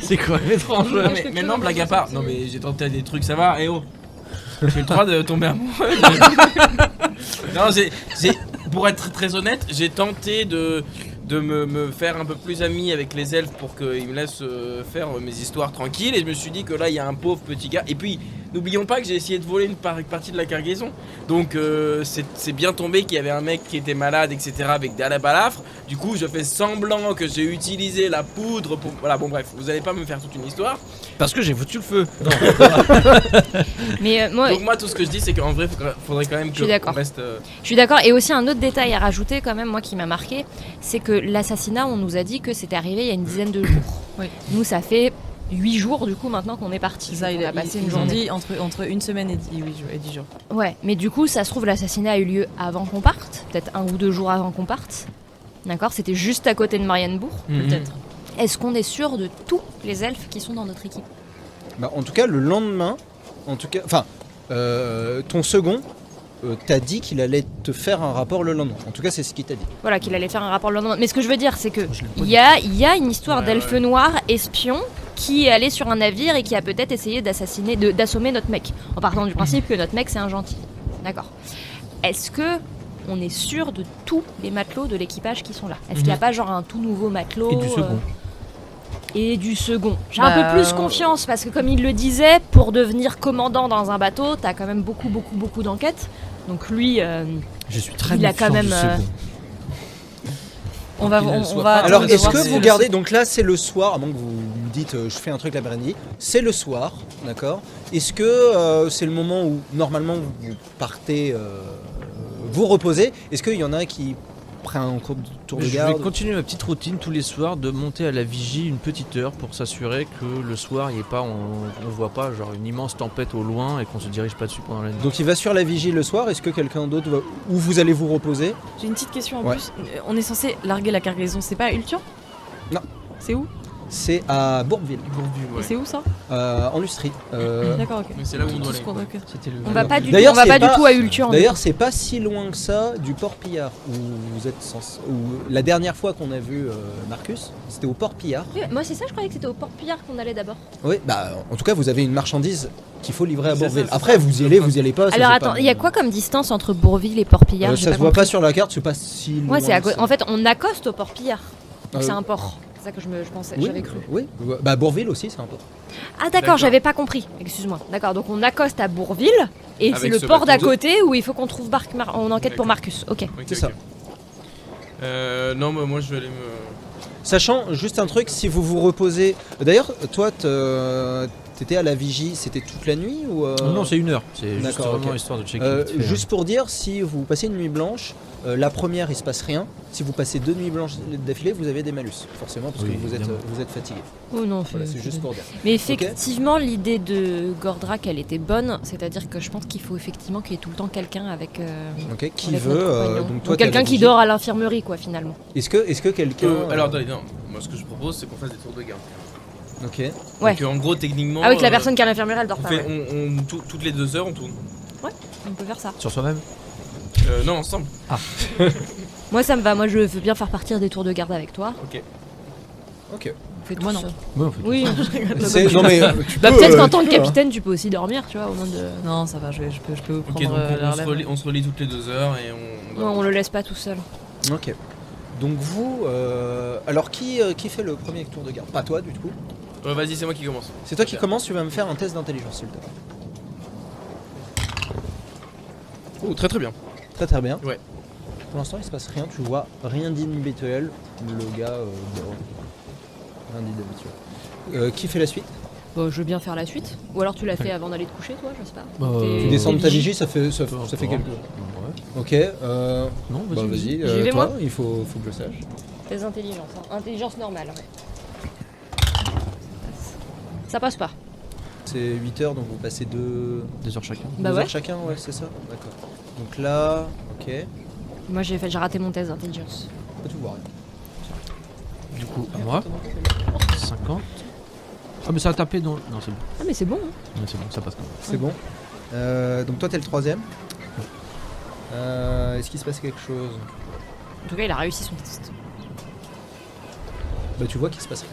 C'est quand même étrange. Non, mais non, blague à part. Non, mais j'ai tenté des trucs, ça va. Eh oh, j'ai le droit de tomber amoureux. Non, pour être très honnête, j'ai tenté de me faire un peu plus ami avec les elfes pour qu'ils me laissent faire mes histoires tranquilles. Et je me suis dit que là, il y a un pauvre petit gars. Et puis, n'oublions pas que j'ai essayé de voler une partie de la cargaison. Donc, c'est bien tombé qu'il y avait un mec qui était malade, etc. avec des balafres. Du coup, je fais semblant que j'ai utilisé la poudre pour... Voilà, bon bref, vous allez pas me faire toute une histoire. Parce que j'ai foutu le feu. Non. Mais Donc moi, tout ce que je dis, c'est qu'en vrai, faudrait quand même Je suis d'accord. qu'on reste... je suis d'accord. Et aussi un autre détail à rajouter quand même, moi qui m'a marqué, c'est que l'assassinat, on nous a dit que c'était arrivé il y a une dizaine de jours. Oui. Nous, ça fait 8 jours du coup maintenant qu'on est parti. C'est ça, il a passé une journée entre une semaine et 10 jours. Ouais, mais du coup, ça se trouve, l'assassinat a eu lieu avant qu'on parte, peut-être 1 ou 2 jours avant qu'on parte. D'accord, c'était juste à côté de Marienbourg. Peut-être. Est-ce qu'on est sûr de tous les elfes qui sont dans notre équipe? Bah, en tout cas, le lendemain, ton second t'a dit qu'il allait te faire un rapport le lendemain. En tout cas, c'est ce qu'il t'a dit. Voilà, qu'il allait faire un rapport le lendemain. Mais ce que je veux dire, c'est que Je l'ai pas il y a une histoire Ouais, d'elfe ouais. noir espion qui est allé sur un navire et qui a peut-être essayé d'assommer notre mec, en partant du principe que notre mec c'est un gentil. D'accord. Est-ce que on est sûr de tous les matelots de l'équipage qui sont là? Est-ce qu'il n'y a pas genre un tout nouveau matelot Et du second. Et du second. J'ai Bah, un peu plus confiance parce que comme il le disait, pour devenir commandant dans un bateau, t'as quand même beaucoup d'enquêtes. Donc lui, Je suis très Il a méfiant quand même, du second. On va Alors, est-ce devoir que se- vous gardez... Donc là, c'est le soir, à moins que vous me dites je fais un truc l'après-midi. C'est le soir, d'accord. Est-ce que c'est le moment où, normalement, vous partez vous reposer? Est-ce qu'il y en a qui prennent un cours de tour de Je garde? vais continuer ma petite routine tous les soirs de monter à la vigie une petite heure pour s'assurer que le soir il y ait pas, on voit pas genre une immense tempête au loin et qu'on se dirige pas dessus pendant la nuit. Donc il va sur la vigie le soir. Est-ce que quelqu'un d'autre va... Où vous allez vous reposer? J'ai une petite question en Ouais. plus. On est censé larguer la cargaison, c'est pas à Ultian? Non. C'est où? C'est à Bourgville, Ouais. Et c'est où ça? en Lustrie. D'accord, ok. Mais c'est là où on doit Tout ce aller. qu'on- ok. C'était le. on va pas du tout, D'ailleurs, on va c'est pas du pas- tout à Ultian. D'ailleurs, c'est pas si loin que ça du Port Pillard où vous êtes censé. La dernière fois qu'on a vu Marcus, c'était au Port Pillard. Oui, moi c'est ça, je croyais que c'était au Port Pillard qu'on allait d'abord. Oui, bah en tout cas, vous avez une marchandise qu'il faut livrer à C'est ça, Bourgville. c'est Après, ça. vous y allez, vous y allez pas. ça, Alors c'est attends, pas- il y a quoi comme distance entre Bourville et Port Pillard? J'ai Ça se voit compris. pas sur la carte, c'est pas si loin. Ouais, c'est à que ça. En fait, on accoste au Port Pillard. Donc Euh, c'est un port. C'est ça que je pensais, Oui, j'avais cru. oui. Bah Bourgville aussi, c'est un port. Ah d'accord, j'avais pas compris. Excuse-moi. D'accord, donc on accoste à Bourville et Avec c'est le ce port d'à bateau. côté où il faut qu'on trouve on enquête pour D'accord. Marcus. Ok. Ok, C'est ok. ça. Non, mais moi je vais aller me. Sachant juste un truc, si vous vous reposez. D'ailleurs, toi, t'étais à la vigie, c'était toute la nuit ou Non, c'est une heure. C'est juste D'accord, vraiment ok. histoire de checker. vite fait, Juste pour dire, si vous passez une nuit blanche, la première il se passe rien. Si vous passez 2 nuits blanches d'affilée, vous avez des malus, forcément, parce Oui, que vous évidemment. êtes fatigué. Oh non, Voilà, c'est juste pour dire. Mais effectivement, l'idée de Gordrak, elle était bonne. C'est-à-dire que je pense qu'il faut effectivement qu'il y ait tout le temps quelqu'un avec. Ok, qui avec veut notre compagnon. donc Donc toi, t'es à la quelqu'un qui vigie. dort à l'infirmerie, quoi, finalement. Est-ce que quelqu'un. Alors attendez, non. Moi ce que je propose, c'est qu'on fasse des tours de garde. Ok. Ouais. Donc en gros, techniquement. Ah oui, que la personne qui est à l'infirmerie, elle dort On pas. fait, ouais. toutes les 2 heures, on tourne. On peut faire ça. Sur soi-même. Non, ensemble. Moi, ça me va. Moi, je veux bien faire partir des tours de garde avec toi. Ok. Ok. On fait Moi, tout non. ça. Ouais, on fait Oui. Non mais tu Bah peux, peut-être qu'en tu tant que peux, hein. capitaine, tu peux aussi dormir, tu vois, au moins de. Non, ça va, je peux vous Ok, prendre donc la on se relève. relie, toutes les 2 heures et on. Ouais, on le laisse pas tout seul. Ok. Donc vous, alors qui fait le premier tour de garde? Pas toi du coup. Vas-y, c'est moi qui commence. C'est toi qui commence. Tu vas me faire un test d'intelligence, s'il te plaît. Oh, très très bien. Très très bien. Ouais. Pour l'instant, il se passe rien. Tu vois rien d'inhabituel. Le gars dort. Rien d'inhabituel. Qui fait la suite? Bon, je veux bien faire la suite. Ou alors tu l'as fait avant d'aller te coucher, toi, je sais pas. Tu Tu descends de ta vigie. vigie, ça fait quelques. Ouais. Ok. Non, Bah vas-y. J'y vais, toi, moi il faut que je le sache. Tes intelligences. Hein. Intelligence normale, ouais. Ça passe pas. C'est 8 heures, donc vous passez 2 2 heures chacun. Bah ouais. heures chacun, ouais, c'est ça. D'accord. Donc là, ok. Moi, j'ai raté mon test d'intelligence. Tu vois rien. Du coup, à moi. 50. Ah, mais ça a tapé dans. Non, c'est bon. Ah, mais c'est bon. Hein. Ouais, c'est bon, ça passe quand même. C'est bon. Donc toi, t'es le troisième. Est-ce qu'il se passe quelque chose? En tout cas, il a réussi son test. Bah tu vois qu'il se passe rien.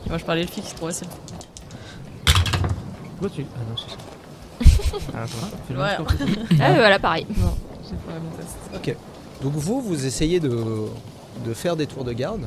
Moi, je parlais le fixe, trop facile. Pourquoi tu... Ah non, c'est ça. Ah, attends, fais-le Ouais. encore, peut-être. Ah, voilà, pareil. Non, j'ai pas mon test. Ok. Donc vous essayez de faire des tours de garde,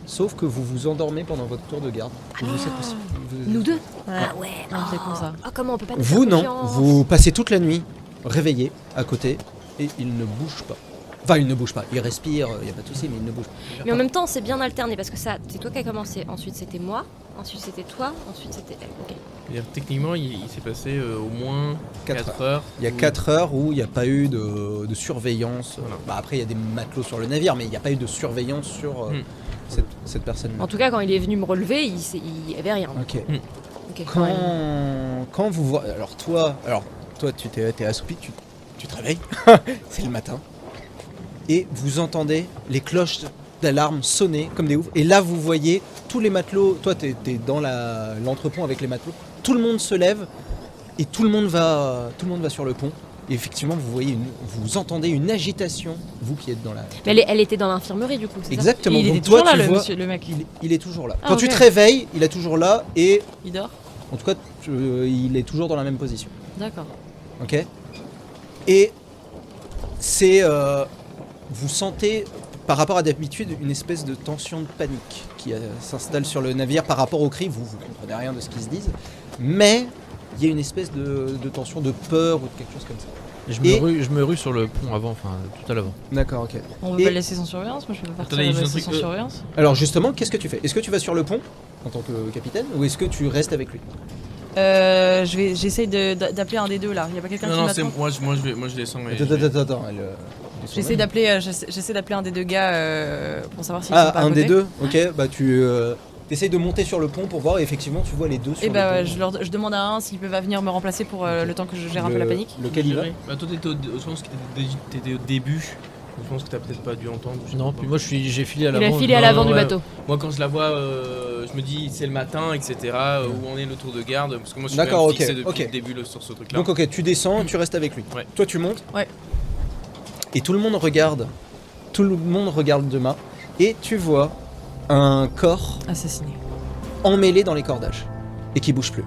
sauf que vous vous endormez pendant votre tour de garde. Vous, c'est possible. Nous deux. Ouais. Ah ouais. Non, c'est con, ça. Ah, comment on peut pas nous Vous faire non, confiance vous passez toute la nuit réveillé à côté et il ne bouge pas. Enfin, il ne bouge pas, il respire, il n'y a pas de souci, mais il ne bouge pas. Mais en même temps, c'est bien alterné parce que ça, c'est toi qui as commencé. Ensuite, c'était moi. Ensuite, c'était toi. Ensuite, c'était elle. Ok. C'est-à-dire, techniquement, il s'est passé au moins 4 4 heures. Il y a où- 4 heures où il n'y a pas eu de surveillance. Voilà. Bah, après, il y a des matelots sur le navire, mais il n'y a pas eu de surveillance sur cette personne-là. En tout cas, quand il est venu me relever, il y avait rien. Ok. Ok. Quand vous voyez... Alors toi, tu t'es assoupi, tu te réveilles. C'est le matin. Et vous entendez les cloches d'alarme sonner comme des oufs. Et là, vous voyez tous les matelots. Toi, t'es dans l'entrepont avec les matelots. Tout le monde se lève et tout le monde va sur le pont. Et effectivement, vous entendez une agitation, vous qui êtes dans la... Mais elle était dans l'infirmerie du coup, c'est ça? Exactement. Il Donc était toi, toujours là, tu vois, le mec. il est toujours là. Ah, Quand ok. tu te réveilles, il est toujours là et Il dort. en tout cas, il est toujours dans la même position. D'accord. Ok. Et c'est... vous sentez, par rapport à d'habitude, une espèce de tension de panique qui s'installe sur le navire par rapport aux cris. Vous comprenez rien de ce qu'ils se disent. Mais il y a une espèce de tension, de peur ou de quelque chose comme ça. Et Et- je me rue sur le pont avant, enfin tout à l'avant. D'accord, ok. On veut Et- pas le laisser sans surveillance. Moi, je peux pas partir Attendez, et le juste un laisser sans truc, surveillance. Alors justement, qu'est-ce que tu fais? Est-ce que tu vas sur le pont en tant que capitaine ou est-ce que tu restes avec lui? J'essaye d'appeler un des deux là. Il y a pas quelqu'un qui Non, c'est m'attend. moi je descends. et je vais- Attends. J'essaie d'appeler un des deux gars pour savoir s'ils sont Ah, pas à un côté. des deux. Ok, bah tu essayes de monter sur le pont pour voir et effectivement tu vois les deux sur Et le bah pont. je demande à un s'il peut venir me remplacer pour le temps que je gère un peu la panique. Lequel il va? Bah, toi, je pense que t'étais au début. Je pense que t'as peut-être pas dû entendre. je sais Non, pas. puis moi j'ai filé à Il l'avant. a filé à non, l'avant du ouais. bateau. Moi, quand je la vois, je me dis c'est le matin, etc. Où en est le tour de garde? Parce que moi, je suis D'accord, quand même ok, fixé depuis ok. le début sur ce truc-là. Donc ok, tu descends, tu restes avec lui. Ouais. Toi tu montes. Ouais. Et tout le monde regarde. Tout le monde regarde demain. Et tu vois un corps Assassiné. emmêlé dans les cordages. Et qui bouge plus.